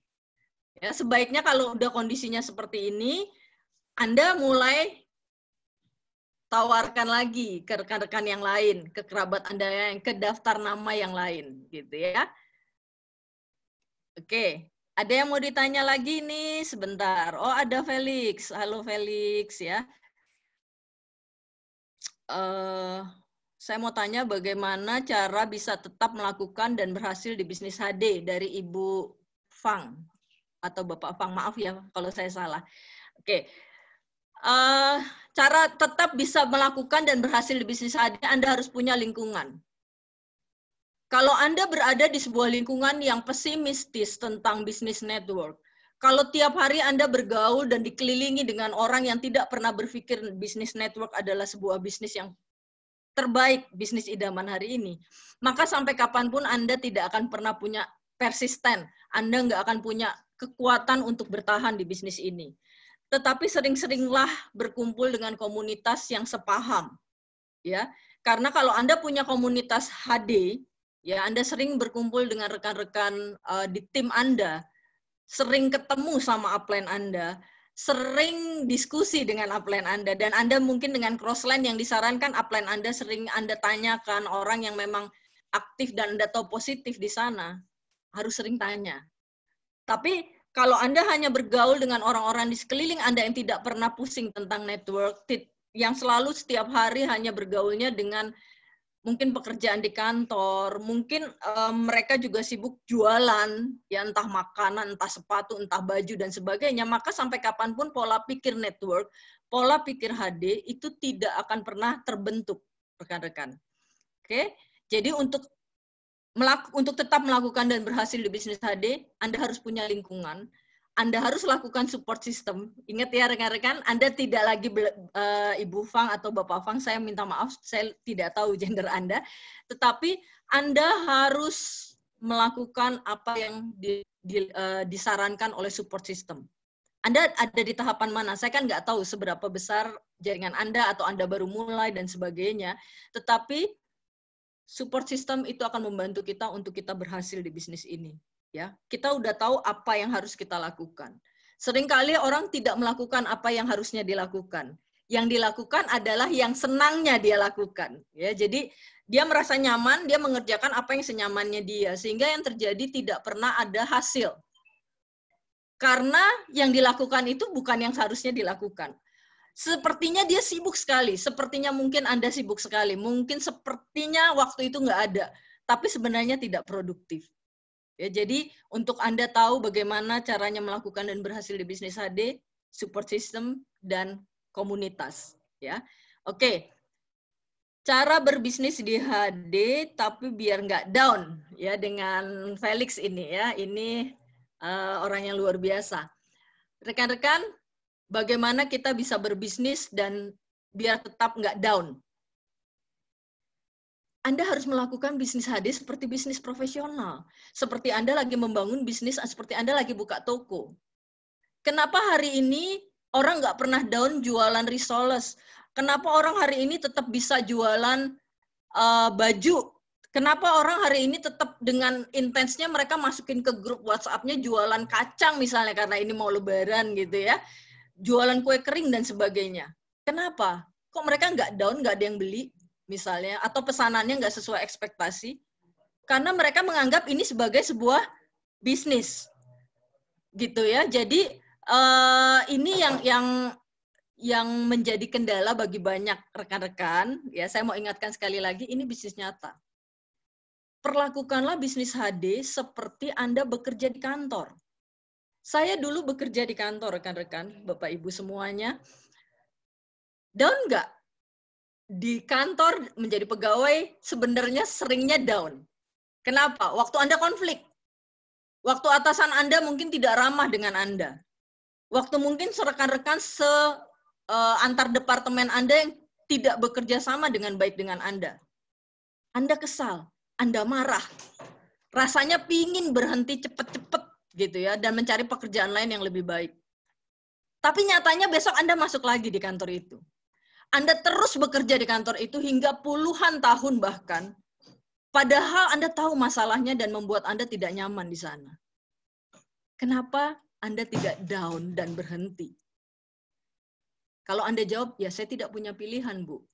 Ya, sebaiknya kalau udah kondisinya seperti ini, Anda mulai tawarkan lagi ke rekan-rekan yang lain, ke kerabat Anda yang ke daftar nama yang lain, gitu ya. Oke, ada yang mau ditanya lagi nih sebentar. Oh, ada Felix. Halo Felix ya. Saya mau tanya bagaimana cara bisa tetap melakukan dan berhasil di bisnis HD dari Ibu Fang atau Bapak Fang. Maaf ya kalau saya salah. Oke. Cara tetap bisa melakukan dan berhasil di bisnis HD, Anda harus punya lingkungan. Kalau Anda berada di sebuah lingkungan yang pesimistis tentang bisnis network, kalau tiap hari Anda bergaul dan dikelilingi dengan orang yang tidak pernah berpikir bisnis network adalah sebuah bisnis yang terbaik, bisnis idaman hari ini, maka sampai kapanpun Anda tidak akan pernah punya persisten, Anda nggak akan punya kekuatan untuk bertahan di bisnis ini. Tetapi sering-seringlah berkumpul dengan komunitas yang sepaham, ya. Karena kalau Anda punya komunitas HD, ya Anda sering berkumpul dengan rekan-rekan di tim Anda, sering ketemu sama upline Anda, sering diskusi dengan upline Anda, dan Anda mungkin dengan crossline yang disarankan upline Anda sering Anda tanyakan, orang yang memang aktif dan Anda tahu positif di sana, harus sering tanya. Tapi kalau Anda hanya bergaul dengan orang-orang di sekeliling Anda yang tidak pernah pusing tentang network, yang selalu setiap hari hanya bergaulnya dengan mungkin pekerjaan di kantor, mungkin mereka juga sibuk jualan, ya entah makanan, entah sepatu, entah baju, dan sebagainya, maka sampai kapanpun pola pikir network, pola pikir HD itu tidak akan pernah terbentuk, rekan-rekan. Oke, jadi untuk tetap melakukan dan berhasil di bisnis HD, Anda harus punya lingkungan, Anda harus lakukan support system. Ingat ya rekan-rekan, Anda tidak lagi Ibu Fang atau Bapak Fang, saya minta maaf, saya tidak tahu gender Anda, tetapi Anda harus melakukan apa yang disarankan oleh support system. Anda ada di tahapan mana? Saya kan nggak tahu seberapa besar jaringan Anda atau Anda baru mulai dan sebagainya, tetapi support system itu akan membantu kita untuk kita berhasil di bisnis ini. Ya, kita udah tahu apa yang harus kita lakukan. Seringkali orang tidak melakukan apa yang harusnya dilakukan. Yang dilakukan adalah yang senangnya dia lakukan. Ya, jadi dia merasa nyaman, dia mengerjakan apa yang senyamannya dia, sehingga yang terjadi tidak pernah ada hasil. Karena yang dilakukan itu bukan yang seharusnya dilakukan. Sepertinya dia sibuk sekali, sepertinya mungkin Anda sibuk sekali, mungkin sepertinya waktu itu nggak ada, tapi sebenarnya tidak produktif. Ya, jadi untuk Anda tahu bagaimana caranya melakukan dan berhasil di bisnis HD, support system, dan komunitas. Ya, oke. Cara berbisnis di HD, tapi biar nggak down, ya dengan Felix ini ya, ini orang yang luar biasa. Rekan-rekan, bagaimana kita bisa berbisnis dan biar tetap nggak down? Anda harus melakukan bisnis HD seperti bisnis profesional. Seperti Anda lagi membangun bisnis, seperti Anda lagi buka toko. Kenapa hari ini orang nggak pernah down jualan risoles? Kenapa orang hari ini tetap bisa jualan baju? Kenapa orang hari ini tetap dengan intensnya mereka masukin ke grup WhatsApp-nya jualan kacang misalnya karena ini mau lebaran gitu ya. Jualan kue kering dan sebagainya. Kenapa? Kok mereka nggak down, nggak ada yang beli misalnya, atau pesanannya nggak sesuai ekspektasi? Karena mereka menganggap ini sebagai sebuah bisnis. Gitu ya. Jadi ini yang menjadi kendala bagi banyak rekan-rekan. Ya, saya mau ingatkan sekali lagi, ini bisnis nyata. Perlakukanlah bisnis HD seperti Anda bekerja di kantor. Saya dulu bekerja di kantor, rekan-rekan, Bapak Ibu semuanya. Down nggak? Di kantor menjadi pegawai sebenarnya seringnya down. Kenapa? Waktu Anda konflik. Waktu atasan Anda mungkin tidak ramah dengan Anda. Waktu mungkin rekan-rekan antar departemen Anda yang tidak bekerja sama dengan baik dengan Anda. Anda kesal, Anda marah. Rasanya pingin berhenti cepet-cepet gitu ya dan mencari pekerjaan lain yang lebih baik. Tapi nyatanya besok Anda masuk lagi di kantor itu. Anda terus bekerja di kantor itu hingga puluhan tahun bahkan. Padahal Anda tahu masalahnya dan membuat Anda tidak nyaman di sana. Kenapa Anda tidak down dan berhenti? Kalau Anda jawab, ya saya tidak punya pilihan, Bu.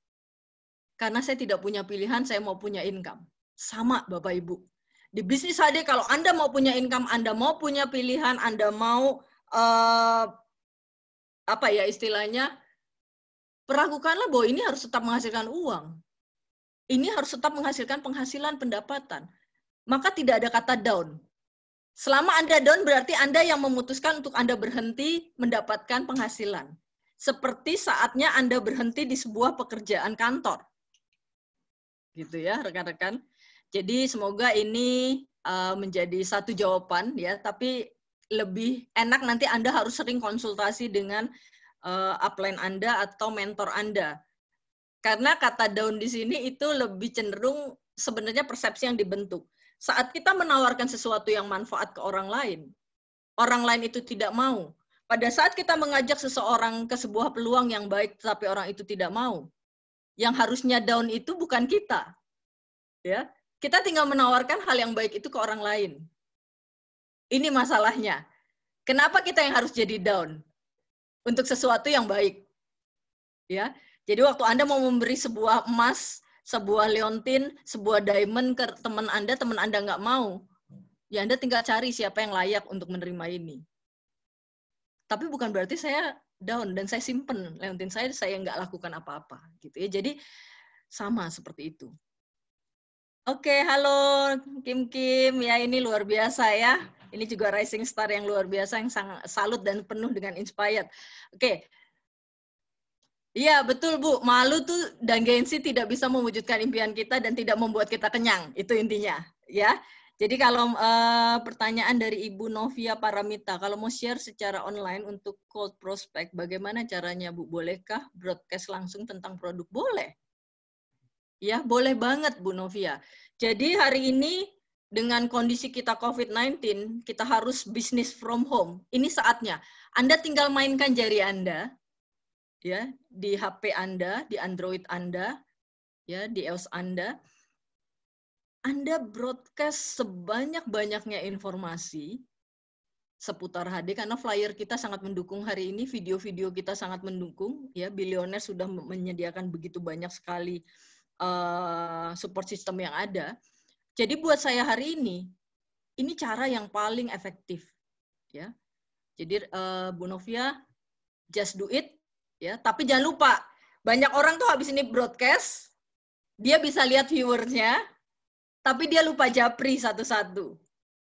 Karena saya tidak punya pilihan, saya mau punya income. Sama, Bapak Ibu. Di bisnis HD, kalau Anda mau punya income, Anda mau punya pilihan, Anda mau, apa ya istilahnya, perlakukanlah bahwa ini harus tetap menghasilkan uang. Ini harus tetap menghasilkan penghasilan, pendapatan. Maka tidak ada kata down. Selama Anda down, berarti Anda yang memutuskan untuk Anda berhenti mendapatkan penghasilan. Seperti saatnya Anda berhenti di sebuah pekerjaan kantor. Gitu ya, rekan-rekan. Jadi semoga ini menjadi satu jawaban ya, tapi lebih enak nanti Anda harus sering konsultasi dengan upline Anda atau mentor Anda. Karena kata down di sini itu lebih cenderung sebenarnya persepsi yang dibentuk. Saat kita menawarkan sesuatu yang manfaat ke orang lain itu tidak mau. Pada saat kita mengajak seseorang ke sebuah peluang yang baik, tapi orang itu tidak mau, yang harusnya down itu bukan kita. Ya, kita tinggal menawarkan hal yang baik itu ke orang lain. Ini masalahnya. Kenapa kita yang harus jadi down? Untuk sesuatu yang baik. Ya, jadi waktu Anda mau memberi sebuah emas, sebuah leontin, sebuah diamond ke teman Anda nggak mau. Ya Anda tinggal cari siapa yang layak untuk menerima ini. Tapi bukan berarti saya down dan saya simpen leontin saya nggak lakukan apa-apa gitu ya. Jadi sama seperti itu. Oke, halo Kim ya, ini luar biasa ya. Ini juga rising star yang luar biasa yang sangat salut dan penuh dengan inspired. Oke. Iya, betul Bu. Malu tuh dan gengsi tidak bisa mewujudkan impian kita dan tidak membuat kita kenyang. Itu intinya, ya. Jadi kalau pertanyaan dari Ibu Novia Paramita, kalau mau share secara online untuk cold prospect, bagaimana caranya Bu? Bolehkah broadcast langsung tentang produk? Boleh. Ya, boleh banget Bu Novia. Jadi hari ini dengan kondisi kita COVID-19, kita harus business from home. Ini saatnya. Anda tinggal mainkan jari Anda, ya, di HP Anda, di Android Anda, ya, di iOS Anda. Anda broadcast sebanyak-banyaknya informasi seputar HD karena flyer kita sangat mendukung hari ini, video-video kita sangat mendukung, ya, Billionaire sudah menyediakan begitu banyak sekali support system yang ada. Jadi buat saya hari ini cara yang paling efektif, ya. Jadi Bu Novia, just do it, ya. Tapi jangan lupa, banyak orang tuh habis ini broadcast, dia bisa lihat viewersnya, tapi dia lupa japri satu-satu.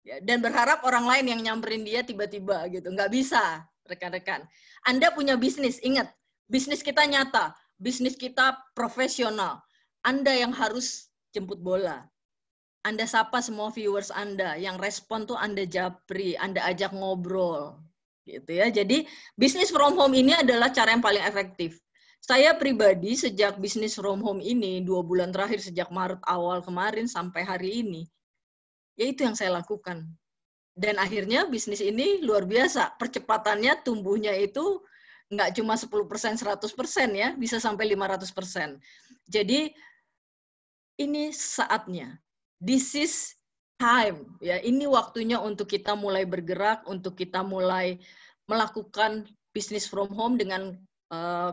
Ya, dan berharap orang lain yang nyamperin dia tiba-tiba gitu. Nggak bisa, rekan-rekan. Anda punya bisnis, ingat, bisnis kita nyata, bisnis kita profesional. Anda yang harus jemput bola. Anda sapa semua viewers Anda, yang respon tuh Anda japri, Anda ajak ngobrol. Gitu ya. Jadi, bisnis from home ini adalah cara yang paling efektif. Saya pribadi sejak bisnis from home ini 2 bulan terakhir sejak Maret awal kemarin sampai hari ini, ya itu yang saya lakukan. Dan akhirnya bisnis ini luar biasa, percepatannya tumbuhnya itu nggak cuma 10%, 100% ya, bisa sampai 500%. Jadi ini saatnya, this is time, ya ini waktunya untuk kita mulai bergerak, untuk kita mulai melakukan bisnis from home dengan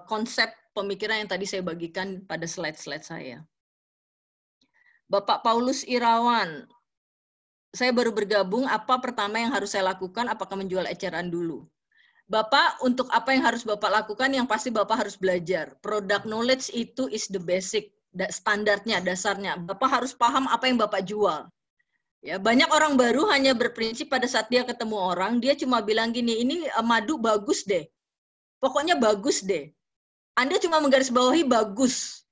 konsep pemikiran yang tadi saya bagikan pada slide-slide saya. Bapak Paulus Irawan, saya baru bergabung, apa pertama yang harus saya lakukan? Apakah menjual eceran dulu? Bapak, untuk apa yang harus Bapak lakukan? Yang pasti Bapak harus belajar. Product knowledge itu is the basic, standarnya, dasarnya. Bapak harus paham apa yang Bapak jual. Ya, banyak orang baru hanya berprinsip pada saat dia ketemu orang, dia cuma bilang gini, ini madu bagus deh. Pokoknya bagus deh. Anda cuma menggarisbawahi bagus.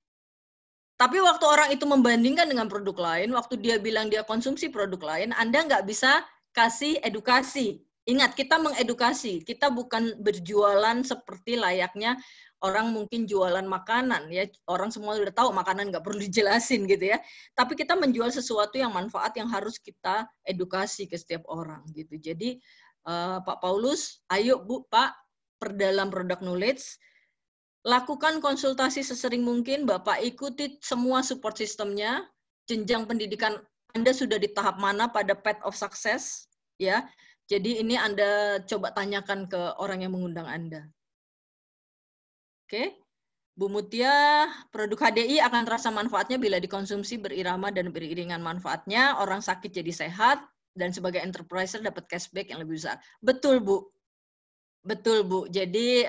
Tapi waktu orang itu membandingkan dengan produk lain, waktu dia bilang dia konsumsi produk lain, Anda nggak bisa kasih edukasi. Ingat, kita mengedukasi. Kita bukan berjualan seperti layaknya orang mungkin jualan makanan. Ya, orang semua udah tahu makanan nggak perlu dijelasin gitu ya. Tapi kita menjual sesuatu yang manfaat yang harus kita edukasi ke setiap orang gitu. Jadi Pak Paulus, ayo Bu, Pak, perdalam product knowledge. Lakukan konsultasi sesering mungkin, Bapak ikuti semua support sistemnya, jenjang pendidikan Anda sudah di tahap mana pada path of success, ya. Jadi ini Anda coba tanyakan ke orang yang mengundang Anda. Oke, Bu Mutia, produk HDI akan terasa manfaatnya bila dikonsumsi berirama dan beriringan manfaatnya, orang sakit jadi sehat, dan sebagai enterpriser dapat cashback yang lebih besar. Betul, Bu. Betul, Bu. Jadi,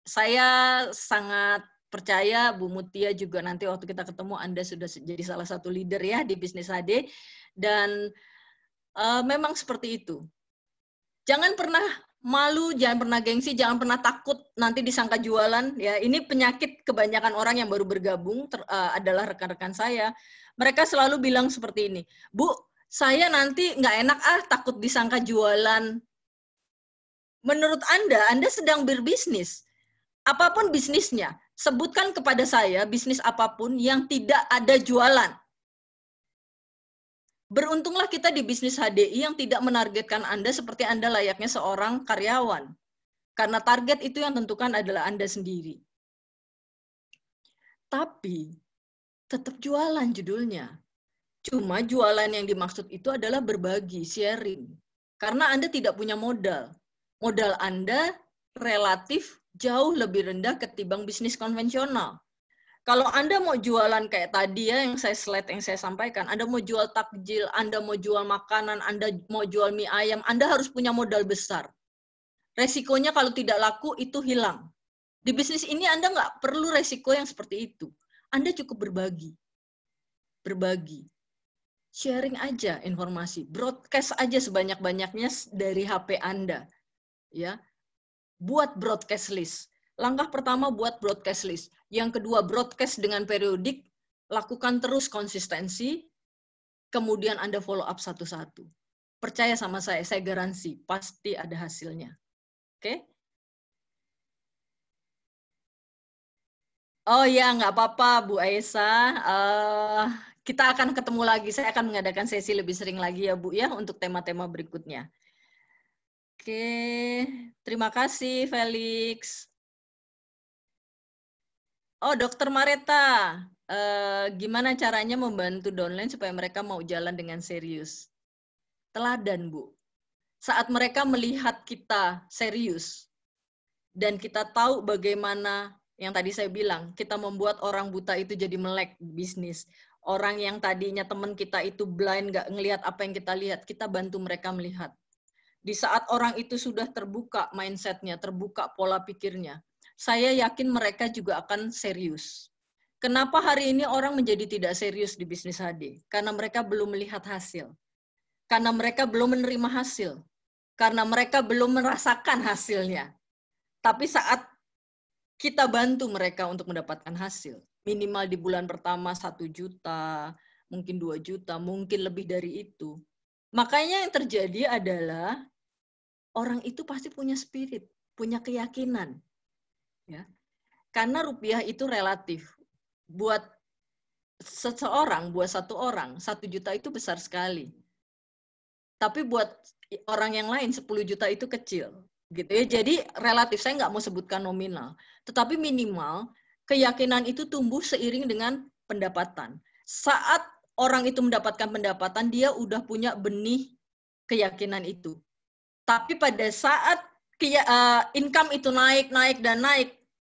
saya sangat percaya Bu Mutia juga nanti waktu kita ketemu Anda sudah jadi salah satu leader ya di bisnis HD dan memang seperti itu. Jangan pernah malu, jangan pernah gengsi, jangan pernah takut nanti disangka jualan ya. Ini penyakit kebanyakan orang yang baru bergabung adalah rekan-rekan saya. Mereka selalu bilang seperti ini, Bu, saya nanti nggak enak takut disangka jualan. Menurut Anda sedang berbisnis. Apapun bisnisnya, sebutkan kepada saya bisnis apapun yang tidak ada jualan. Beruntunglah kita di bisnis HDI yang tidak menargetkan Anda seperti Anda layaknya seorang karyawan. Karena target itu yang tentukan adalah Anda sendiri. Tapi, tetap jualan judulnya. Cuma jualan yang dimaksud itu adalah berbagi, sharing. Karena Anda tidak punya modal. Modal Anda relatif jauh lebih rendah ketimbang bisnis konvensional. Kalau Anda mau jualan kayak tadi ya, yang saya sampaikan, Anda mau jual takjil, Anda mau jual makanan, Anda mau jual mie ayam, Anda harus punya modal besar. Resikonya kalau tidak laku itu hilang. Di bisnis ini Anda nggak perlu resiko yang seperti itu. Anda cukup berbagi. Berbagi. Sharing aja informasi, broadcast aja sebanyak-banyaknya dari HP Anda. Ya, buat broadcast list. Langkah pertama buat broadcast list. Yang kedua broadcast dengan periodik, lakukan terus konsistensi, kemudian Anda follow up satu-satu. Percaya sama saya garansi pasti ada hasilnya. Oke? Oh ya, nggak apa-apa Bu Aisyah. Kita akan ketemu lagi. Saya akan mengadakan sesi lebih sering lagi ya Bu ya untuk tema-tema berikutnya. Oke, terima kasih Felix. Oh, Dokter Mareta, gimana caranya membantu downline supaya mereka mau jalan dengan serius? Teladan, Bu. Saat mereka melihat kita serius, dan kita tahu bagaimana, yang tadi saya bilang, kita membuat orang buta itu jadi melek bisnis. Orang yang tadinya teman kita itu blind, nggak ngelihat apa yang kita lihat, kita bantu mereka melihat. Di saat orang itu sudah terbuka mindset-nya, terbuka pola pikirnya, saya yakin mereka juga akan serius. Kenapa hari ini orang menjadi tidak serius di bisnis HD? Karena mereka belum melihat hasil. Karena mereka belum menerima hasil. Karena mereka belum merasakan hasilnya. Tapi saat kita bantu mereka untuk mendapatkan hasil, minimal di bulan pertama 1 juta, mungkin 2 juta, mungkin lebih dari itu. Makanya yang terjadi adalah orang itu pasti punya spirit, punya keyakinan. Ya. Karena rupiah itu relatif. Buat seseorang, buat satu orang, 1 juta itu besar sekali. Tapi buat orang yang lain 10 juta itu kecil. Gitu ya. Jadi relatif, saya nggak mau sebutkan nominal. Tetapi minimal, keyakinan itu tumbuh seiring dengan pendapatan. Saat orang itu mendapatkan pendapatan, dia udah punya benih keyakinan itu. Tapi pada saat income itu naik,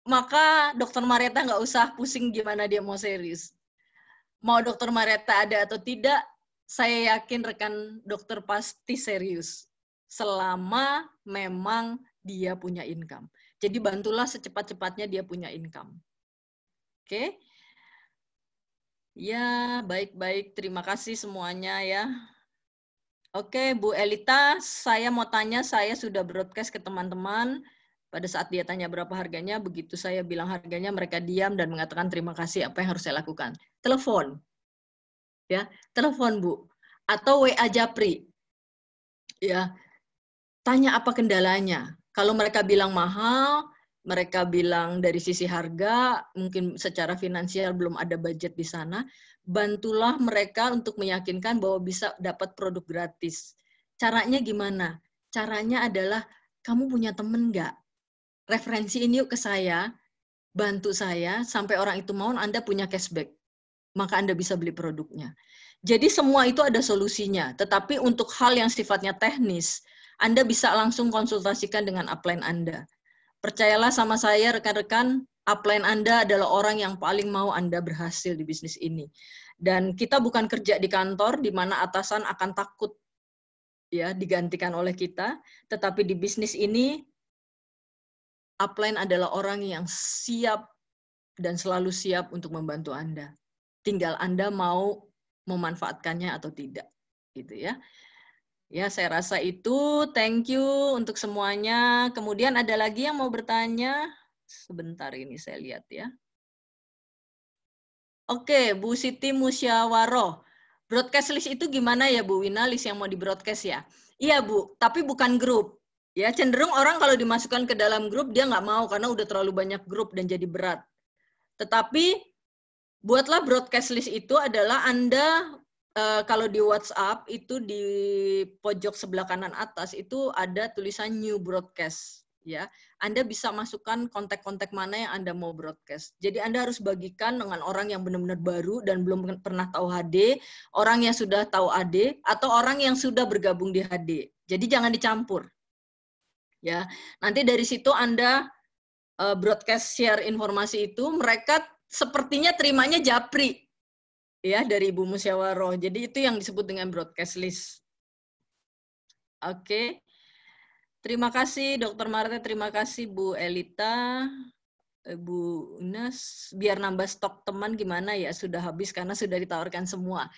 maka Dr. Marietta nggak usah pusing gimana dia mau serius. Mau Dr. Marietta ada atau tidak, saya yakin rekan dokter pasti serius. Selama memang dia punya income. Jadi bantulah secepat-cepatnya dia punya income. Oke? Ya, baik-baik. Terima kasih semuanya ya. Oke, Bu Elita, saya mau tanya, saya sudah broadcast ke teman-teman. Pada saat dia tanya berapa harganya, begitu saya bilang harganya, mereka diam dan mengatakan terima kasih, apa yang harus saya lakukan? Telepon. Ya, telepon Bu. Atau WA Japri. Ya, tanya apa kendalanya. Kalau mereka bilang mahal, mereka bilang dari sisi harga, mungkin secara finansial belum ada budget di sana, bantulah mereka untuk meyakinkan bahwa bisa dapat produk gratis. Caranya gimana? Caranya adalah, kamu punya temen nggak? Referensiin yuk ke saya, bantu saya, sampai orang itu mau, Anda punya cashback. Maka Anda bisa beli produknya. Jadi semua itu ada solusinya. Tetapi untuk hal yang sifatnya teknis, Anda bisa langsung konsultasikan dengan upline Anda. Percayalah sama saya rekan-rekan, upline Anda adalah orang yang paling mau Anda berhasil di bisnis ini. Dan kita bukan kerja di kantor di mana atasan akan takut ya digantikan oleh kita, tetapi di bisnis ini upline adalah orang yang siap dan selalu siap untuk membantu Anda. Tinggal Anda mau memanfaatkannya atau tidak, gitu ya. Ya, saya rasa itu. Thank you untuk semuanya. Kemudian ada lagi yang mau bertanya? Sebentar ini saya lihat ya. Oke, Bu Siti Musyawaroh. Broadcast list itu gimana ya Bu Wina, list yang mau di broadcast ya? Iya Bu, tapi bukan grup. Ya, cenderung orang kalau dimasukkan ke dalam grup dia nggak mau karena udah terlalu banyak grup dan jadi berat. Tetapi buatlah broadcast list itu adalah Anda kalau di WhatsApp itu di pojok sebelah kanan atas itu ada tulisan new broadcast ya. Anda bisa masukkan kontak-kontak mana yang Anda mau broadcast. Jadi Anda harus bagikan dengan orang yang benar-benar baru dan belum pernah tahu HD, orang yang sudah tahu AD, atau orang yang sudah bergabung di HD. Jadi jangan dicampur. Ya, nanti dari situ Anda broadcast share informasi itu, mereka sepertinya terimanya japri ya dari Ibu Musyawaroh. Jadi itu yang disebut dengan broadcast list. Oke. Terima kasih Dr. Marta, terima kasih Bu Elita, Bu Unas. Biar nambah stok teman gimana ya, sudah habis karena sudah ditawarkan semua.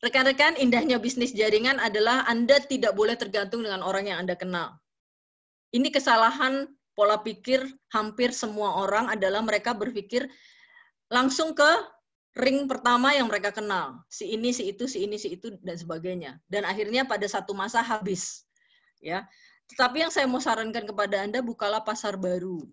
Rekan-rekan, indahnya bisnis jaringan adalah Anda tidak boleh tergantung dengan orang yang Anda kenal. Ini kesalahan pola pikir hampir semua orang adalah mereka berpikir langsung ke ring pertama yang mereka kenal. Si ini, si itu, si ini, si itu, dan sebagainya. Dan akhirnya pada satu masa habis. Ya. Tetapi yang saya mau sarankan kepada Anda, bukalah pasar baru.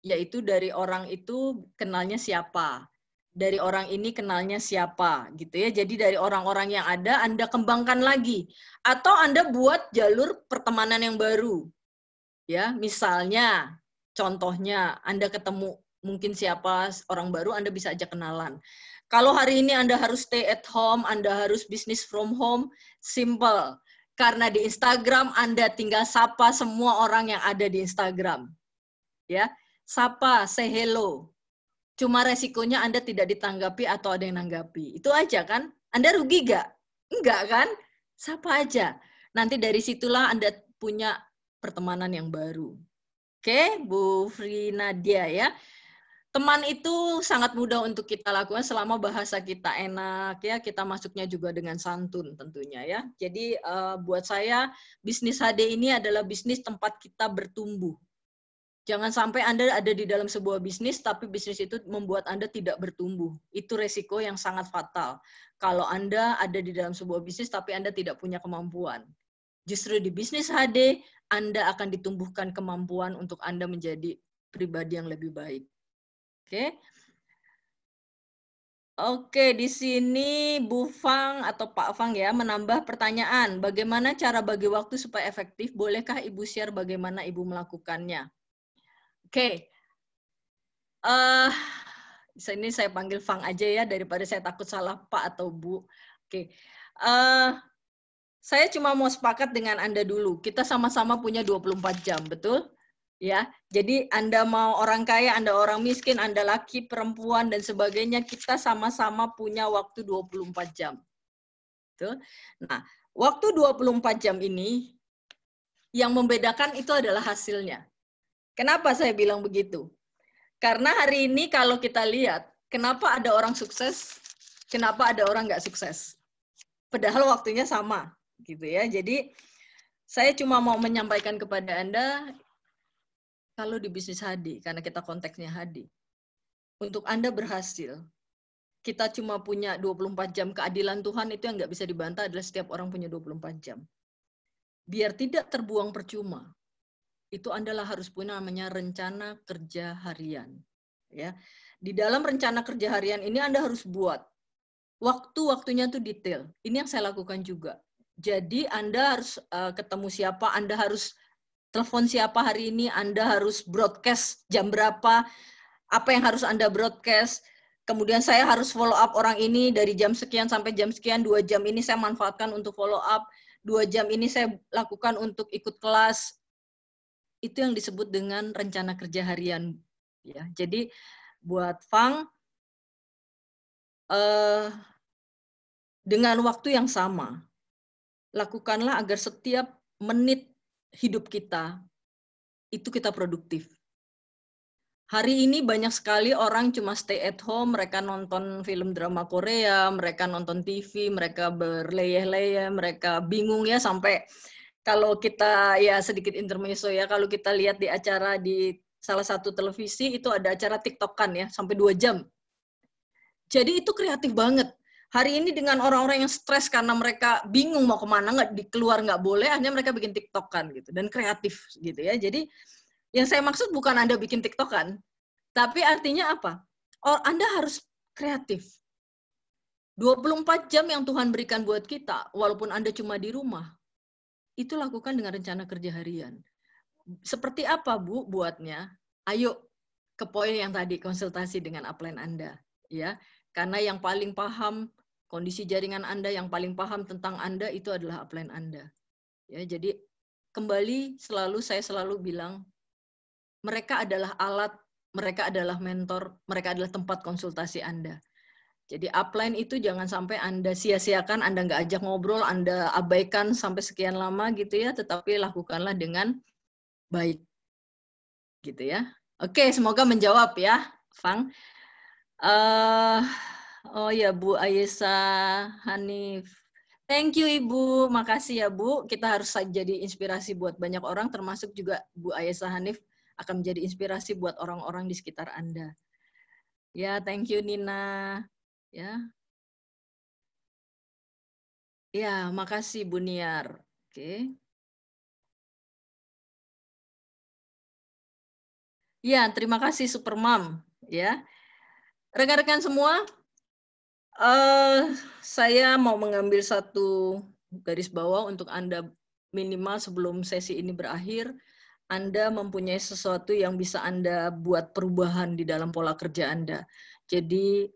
Yaitu dari orang itu kenalnya siapa. Dari orang ini kenalnya siapa. Gitu ya. Jadi dari orang-orang yang ada, Anda kembangkan lagi. Atau Anda buat jalur pertemanan yang baru. Ya, misalnya, contohnya, Anda ketemu mungkin siapa orang baru, Anda bisa ajak kenalan. Kalau hari ini Anda harus stay at home, Anda harus business from home, simple. Karena di Instagram Anda tinggal sapa semua orang yang ada di Instagram. Ya, sapa, say hello. Cuma resikonya Anda tidak ditanggapi atau ada yang nanggapi. Itu aja kan? Anda rugi nggak? Enggak kan? Sapa aja. Nanti dari situlah Anda punya pertemanan yang baru. Oke, Bu Frinadia ya. Teman itu sangat mudah untuk kita lakukan selama bahasa kita enak ya, kita masuknya juga dengan santun tentunya ya. Jadi buat saya bisnis HD ini adalah bisnis tempat kita bertumbuh. Jangan sampai Anda ada di dalam sebuah bisnis tapi bisnis itu membuat Anda tidak bertumbuh. Itu resiko yang sangat fatal. Kalau Anda ada di dalam sebuah bisnis tapi Anda tidak punya kemampuan. Justru di bisnis HD Anda akan ditumbuhkan kemampuan untuk Anda menjadi pribadi yang lebih baik. Oke. Oke, di sini Bu Fang atau Pak Fang ya menambah pertanyaan. Bagaimana cara bagi waktu supaya efektif? Bolehkah Ibu share bagaimana Ibu melakukannya? Oke. Ini saya panggil Fang aja ya daripada saya takut salah Pak atau Bu. Oke. Saya cuma mau sepakat dengan Anda dulu. Kita sama-sama punya 24 jam, betul? Ya, jadi Anda mau orang kaya, Anda orang miskin, Anda laki, perempuan, dan sebagainya, kita sama-sama punya waktu 24 jam. Betul? Nah, waktu 24 jam ini, yang membedakan itu adalah hasilnya. Kenapa saya bilang begitu? Karena hari ini kalau kita lihat, kenapa ada orang sukses, kenapa ada orang nggak sukses? Padahal waktunya sama, gitu ya. Jadi, saya cuma mau menyampaikan kepada Anda, kalau di bisnis HD, karena kita konteksnya HD, untuk Anda berhasil, kita cuma punya 24 jam keadilan Tuhan itu yang nggak bisa dibantah adalah setiap orang punya 24 jam. Biar tidak terbuang percuma, itu Anda harus punya namanya rencana kerja harian. Ya, di dalam rencana kerja harian ini Anda harus buat waktu-waktunya tuh detail. Ini yang saya lakukan juga. Jadi Anda harus ketemu siapa, Anda harus telepon siapa hari ini, Anda harus broadcast jam berapa, apa yang harus Anda broadcast, kemudian saya harus follow up orang ini dari jam sekian sampai jam sekian, 2 jam ini saya manfaatkan untuk follow up, 2 jam ini saya lakukan untuk ikut kelas. Itu yang disebut dengan rencana kerja harian. Ya, jadi buat Fang, dengan waktu yang sama, lakukanlah agar setiap menit hidup kita, itu kita produktif. Hari ini banyak sekali orang cuma stay at home, mereka nonton film drama Korea, mereka nonton TV, mereka berleyeh-leyeh, mereka bingung ya sampai kalau kita ya sedikit intermezzo ya, kalau kita lihat di acara di salah satu televisi itu ada acara TikTok-an ya, sampai 2 jam. Jadi itu kreatif banget. Hari ini dengan orang-orang yang stres karena mereka bingung mau kemana, keluar nggak boleh, akhirnya mereka bikin TikTok-an gitu, dan kreatif gitu ya. Jadi yang saya maksud bukan Anda bikin TikTok-an, tapi artinya apa? Oh, Anda harus kreatif. 24 jam yang Tuhan berikan buat kita, walaupun Anda cuma di rumah, itu lakukan dengan rencana kerja harian. Seperti apa, Bu, buatnya? Ayo ke poin yang tadi, konsultasi dengan upline Anda. Ya, karena yang paling paham kondisi jaringan Anda, yang paling paham tentang Anda, itu adalah upline Anda. Ya, jadi kembali saya selalu bilang, mereka adalah alat, mereka adalah mentor, mereka adalah tempat konsultasi Anda. Jadi upline itu jangan sampai Anda sia-siakan, Anda nggak ajak ngobrol, Anda abaikan sampai sekian lama gitu ya, tetapi lakukanlah dengan baik. Gitu ya. Oke, semoga menjawab ya, Fang. Oh ya, Bu Ayesa Hanif. Thank you, Ibu. Makasih ya, Bu. Kita harus jadi inspirasi buat banyak orang, termasuk juga Bu Ayesa Hanif akan menjadi inspirasi buat orang-orang di sekitar Anda. Ya, thank you, Nina. Ya. Ya, makasih, Bu Niar. Oke. Ya, terima kasih, Supermom. Ya. Rekan-rekan semua, saya mau mengambil satu garis bawah untuk Anda minimal sebelum sesi ini berakhir, Anda mempunyai sesuatu yang bisa Anda buat perubahan di dalam pola kerja Anda. Jadi,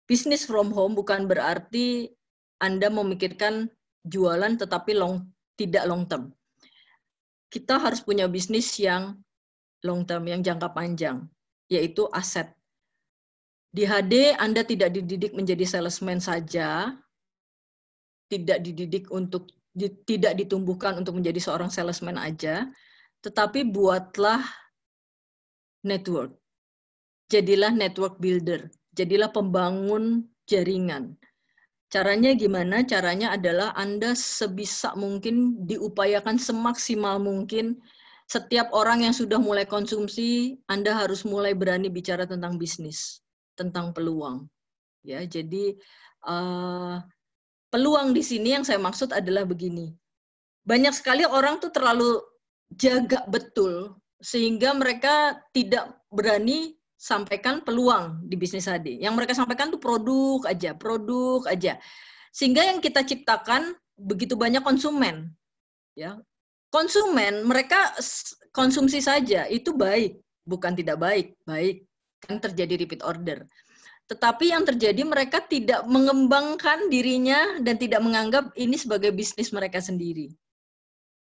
business from home bukan berarti Anda memikirkan jualan tetapi tidak long term. Kita harus punya bisnis yang long term, yang jangka panjang, yaitu aset. Di HD, Anda tidak dididik menjadi salesman saja, tidak dididik untuk, tidak ditumbuhkan untuk menjadi seorang salesman aja, tetapi buatlah network. Jadilah network builder, jadilah pembangun jaringan. Caranya gimana? Caranya adalah Anda sebisa mungkin diupayakan semaksimal mungkin. Setiap orang yang sudah mulai konsumsi, Anda harus mulai berani bicara tentang bisnis, tentang peluang. Ya, jadi peluang di sini yang saya maksud adalah begini. Banyak sekali orang tuh terlalu jaga betul sehingga mereka tidak berani sampaikan peluang di bisnis HD. Yang mereka sampaikan tuh produk aja. Sehingga yang kita ciptakan begitu banyak konsumen, ya. Konsumen mereka konsumsi saja itu baik, bukan tidak baik, baik kan terjadi repeat order. Tetapi yang terjadi mereka tidak mengembangkan dirinya dan tidak menganggap ini sebagai bisnis mereka sendiri.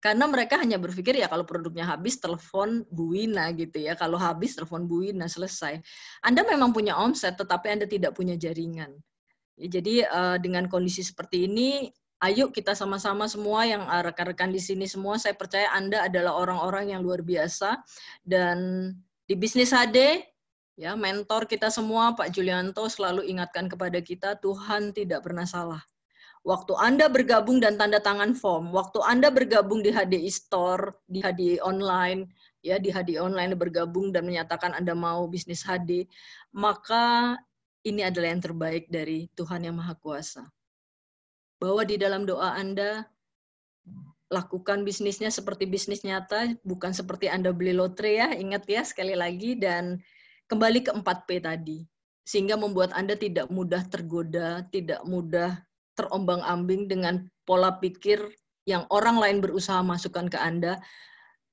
Karena mereka hanya berpikir ya kalau produknya habis telepon Bu Wina gitu ya. Kalau habis telepon Bu Wina selesai. Anda memang punya omset tetapi Anda tidak punya jaringan. Ya, jadi dengan kondisi seperti ini, ayo kita sama-sama semua yang rekan-rekan di sini semua, saya percaya Anda adalah orang-orang yang luar biasa. Dan di Bisnis HD, ya mentor kita semua, Pak Julianto selalu ingatkan kepada kita, Tuhan tidak pernah salah. Waktu Anda bergabung dan tanda tangan form, waktu Anda bergabung di HDI Store, di HDI Online, ya di HDI Online bergabung dan menyatakan Anda mau bisnis HD, maka ini adalah yang terbaik dari Tuhan Yang Maha Kuasa. Bahwa di dalam doa Anda, lakukan bisnisnya seperti bisnis nyata, bukan seperti Anda beli lotre ya, ingat ya sekali lagi, dan kembali ke 4P tadi. Sehingga membuat Anda tidak mudah tergoda, tidak mudah terombang-ambing dengan pola pikir yang orang lain berusaha masukkan ke Anda.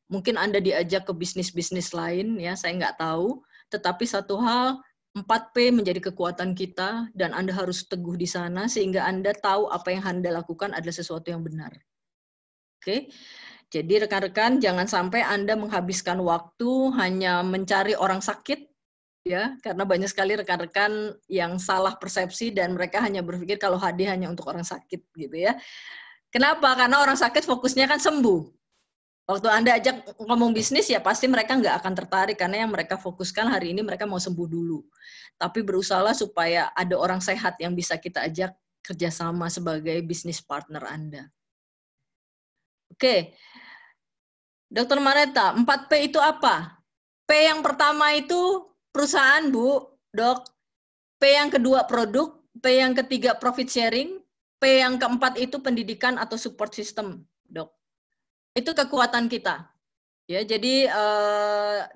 Mungkin Anda diajak ke bisnis-bisnis lain, ya saya nggak tahu, tetapi satu hal, 4P menjadi kekuatan kita dan Anda harus teguh di sana sehingga Anda tahu apa yang Anda lakukan adalah sesuatu yang benar. Oke. Jadi rekan-rekan jangan sampai Anda menghabiskan waktu hanya mencari orang sakit ya, karena banyak sekali rekan-rekan yang salah persepsi dan mereka hanya berpikir kalau HD hanya untuk orang sakit gitu ya. Kenapa? Karena orang sakit fokusnya kan sembuh. Waktu Anda ajak ngomong bisnis, ya pasti mereka nggak akan tertarik, karena yang mereka fokuskan hari ini mereka mau sembuh dulu. Tapi berusahalah supaya ada orang sehat yang bisa kita ajak kerjasama sebagai bisnis partner Anda. Oke, Dr. Mareta, 4P itu apa? P yang pertama itu perusahaan, Bu, Dok. P yang kedua produk, P yang ketiga profit sharing, P yang keempat itu pendidikan atau support system, Dok. Itu kekuatan kita. Ya, jadi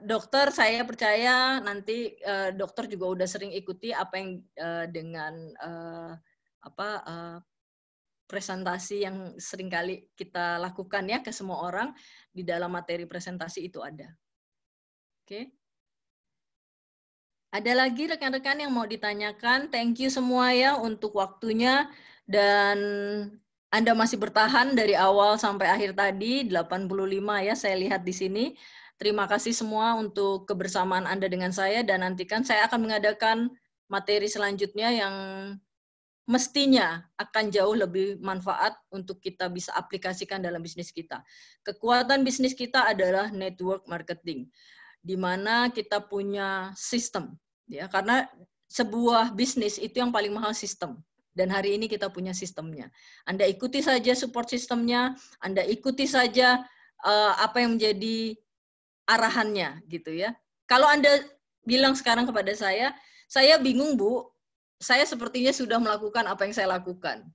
dokter saya percaya nanti dokter juga udah sering ikuti apa yang dengan presentasi yang sering kali kita lakukan ya ke semua orang, di dalam materi presentasi itu ada. Oke. Ada lagi rekan-rekan yang mau ditanyakan? Thank you semua ya untuk waktunya, dan Anda masih bertahan dari awal sampai akhir tadi, 85 ya saya lihat di sini. Terima kasih semua untuk kebersamaan Anda dengan saya, dan nantikan saya akan mengadakan materi selanjutnya yang mestinya akan jauh lebih manfaat untuk kita bisa aplikasikan dalam bisnis kita. Kekuatan bisnis kita adalah network marketing, di mana kita punya sistem. Ya, karena sebuah bisnis itu yang paling mahal sistem. Dan hari ini kita punya sistemnya. Anda ikuti saja support sistemnya, Anda ikuti saja apa yang menjadi arahannya gitu ya. Kalau Anda bilang sekarang kepada saya bingung Bu, saya sepertinya sudah melakukan apa yang saya lakukan.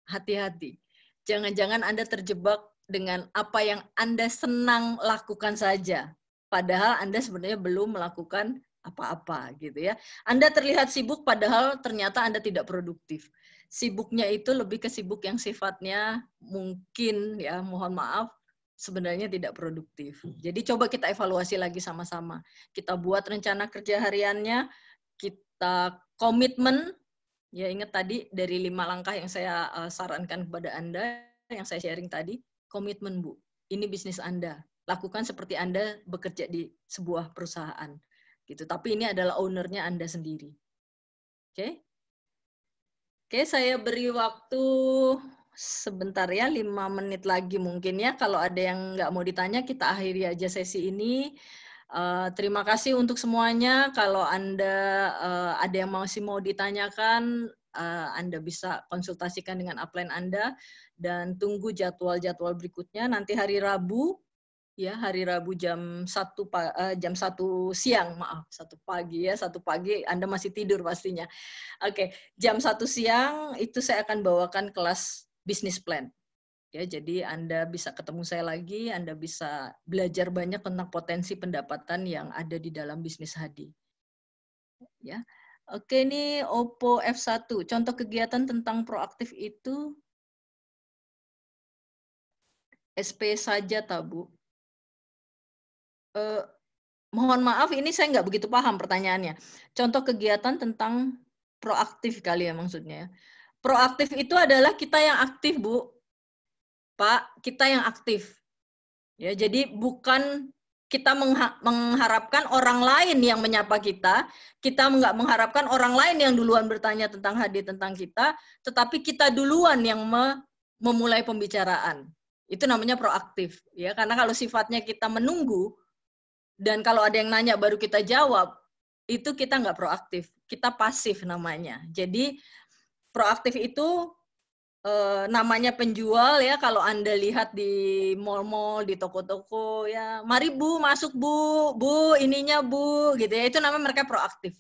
Hati-hati. Jangan-jangan Anda terjebak dengan apa yang Anda senang lakukan saja. Padahal Anda sebenarnya belum melakukan apa-apa gitu ya. Anda terlihat sibuk padahal ternyata Anda tidak produktif. Sibuknya itu lebih ke sibuk yang sifatnya mungkin ya, mohon maaf, sebenarnya tidak produktif. Jadi coba kita evaluasi lagi sama-sama. Kita buat rencana kerja hariannya, kita komitmen, ya ingat tadi dari 5 langkah yang saya sarankan kepada Anda, yang saya sharing tadi, komitmen Bu. Ini bisnis Anda. Lakukan seperti Anda bekerja di sebuah perusahaan. Gitu. Tapi ini adalah ownernya Anda sendiri. Oke? Oke, saya beri waktu sebentar ya, 5 menit lagi mungkin ya. Kalau ada yang nggak mau ditanya, kita akhiri aja sesi ini. Terima kasih untuk semuanya. Kalau Anda ada yang masih mau ditanyakan, Anda bisa konsultasikan dengan upline Anda, dan tunggu jadwal-jadwal berikutnya. Nanti hari Rabu, ya hari Rabu jam 1 siang, maaf, 1 pagi ya, 1 pagi Anda masih tidur pastinya. Oke, jam 1 siang itu saya akan bawakan kelas business plan. Ya, jadi Anda bisa ketemu saya lagi, Anda bisa belajar banyak tentang potensi pendapatan yang ada di dalam bisnis HD. Ya. Oke, ini Oppo F1. Contoh kegiatan tentang proaktif itu SP saja, Tabu. Mohon maaf, ini saya nggak begitu paham pertanyaannya. Contoh kegiatan tentang proaktif kali ya maksudnya. Proaktif itu adalah kita yang aktif, Bu. Pak, kita yang aktif. Ya, jadi bukan kita mengharapkan orang lain yang menyapa kita nggak mengharapkan orang lain yang duluan bertanya tentang hadir tentang kita, tetapi kita duluan yang memulai pembicaraan. Itu namanya proaktif, ya. Karena kalau sifatnya kita menunggu dan kalau ada yang nanya baru kita jawab, itu kita nggak proaktif, kita pasif namanya. Jadi proaktif itu namanya penjual ya, kalau Anda lihat di mall-mall, di toko-toko ya, mari Bu, masuk Bu, Bu, ininya Bu, gitu ya. Itu namanya mereka proaktif.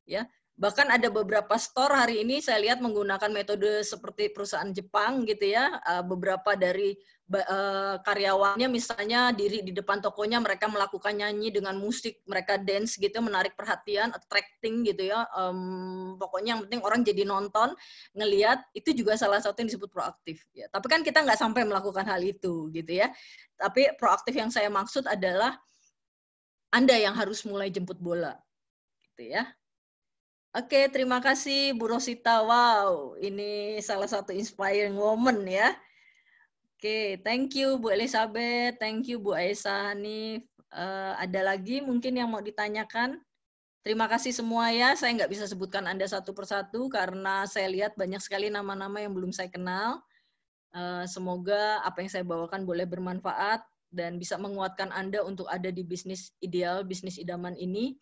Ya. Bahkan ada beberapa store hari ini saya lihat menggunakan metode seperti perusahaan Jepang gitu ya. Beberapa dari karyawannya misalnya diri di depan tokonya, mereka melakukan nyanyi dengan musik, mereka dance gitu, menarik perhatian, attracting gitu ya. Pokoknya yang penting orang jadi nonton, ngelihat, itu juga salah satu yang disebut proaktif. Ya. Tapi kan kita nggak sampai melakukan hal itu gitu ya. Tapi proaktif yang saya maksud adalah Anda yang harus mulai jemput bola gitu ya. Oke, terima kasih Bu Rosita. Wow, ini salah satu inspiring woman ya. Oke, thank you Bu Elizabeth, thank you Bu Aisyah Hanif. Ada lagi mungkin yang mau ditanyakan? Terima kasih semua ya, saya nggak bisa sebutkan Anda satu persatu karena saya lihat banyak sekali nama-nama yang belum saya kenal. Semoga apa yang saya bawakan boleh bermanfaat dan bisa menguatkan Anda untuk ada di bisnis ideal, bisnis idaman ini.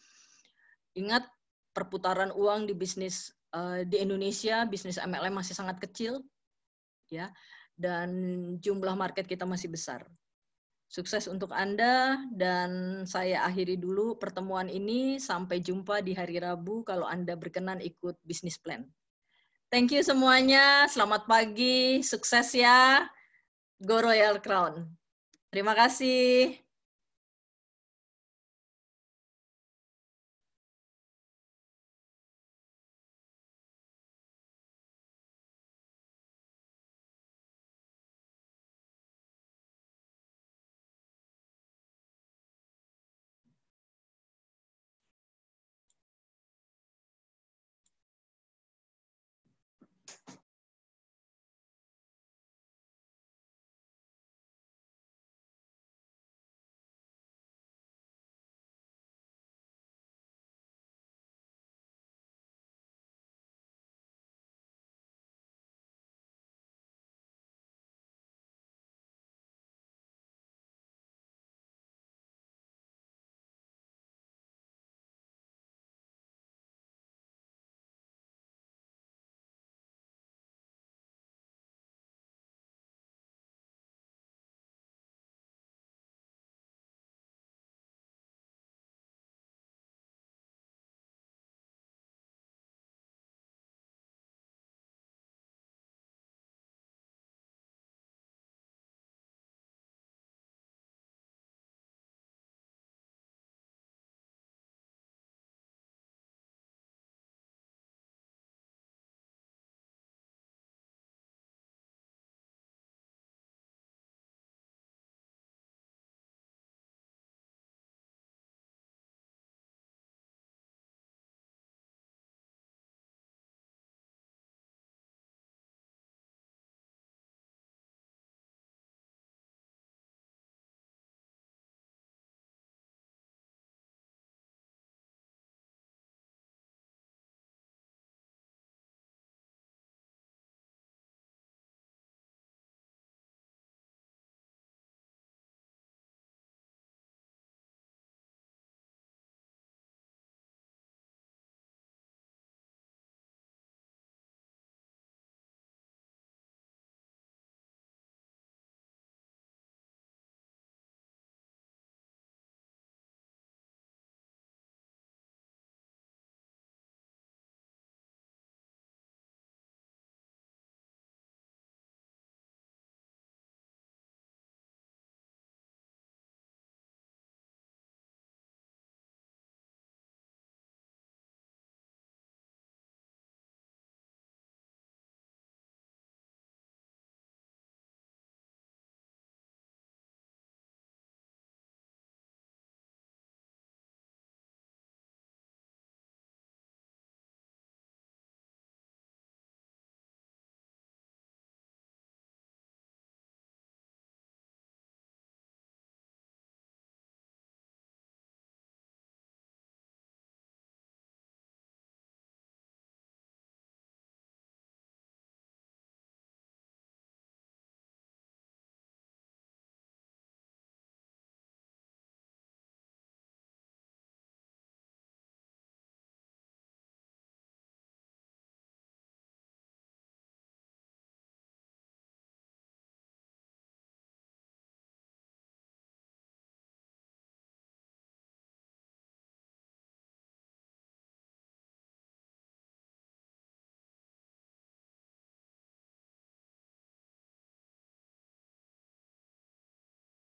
Ingat, perputaran uang di bisnis di Indonesia, bisnis MLM masih sangat kecil, ya, dan jumlah market kita masih besar. Sukses untuk Anda, dan saya akhiri dulu pertemuan ini. Sampai jumpa di hari Rabu kalau Anda berkenan ikut bisnis plan. Thank you semuanya, selamat pagi, sukses ya, Go Royal Crown. Terima kasih.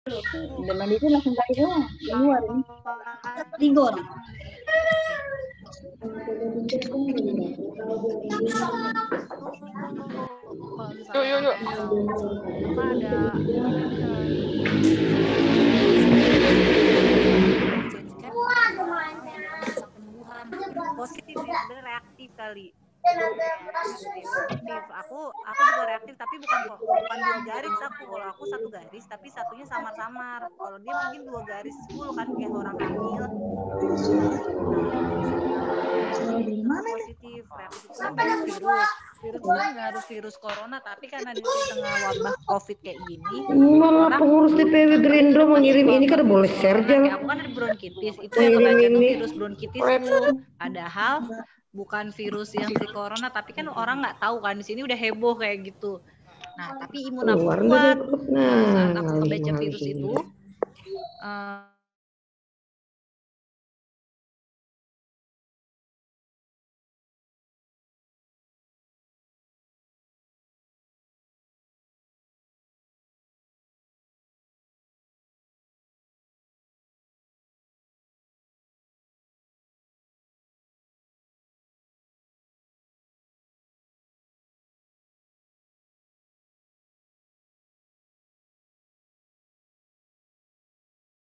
Udah mandi itu langsung kali keluar ini. Rigor. Yuk. Ada penyembuhan positif ya, sebenarnya reaktif kali. Reaktif. Aku juga reaktif tapi bukan 2 garis aku. Kalau aku 1 garis tapi satunya samar-samar. Kalau dia mungkin 2 garis full kan kayak orang hamil. Positif, reaktif itu kan banyak virus. Virus itu kan nggak harus virus corona, tapi karena di tengah wabah COVID kayak gini, malah pengurus DPW Gerindra mengirim ini kan boleh share kayak aku kan ada bronkitis, itu yang kebaca tuh virus bronkitisku. Padahal bukan virus yang si corona, tapi kan orang nggak tahu kan, di sini udah heboh kayak gitu. Nah, tapi imun aku kuat. Saat aku kebaca virus itu,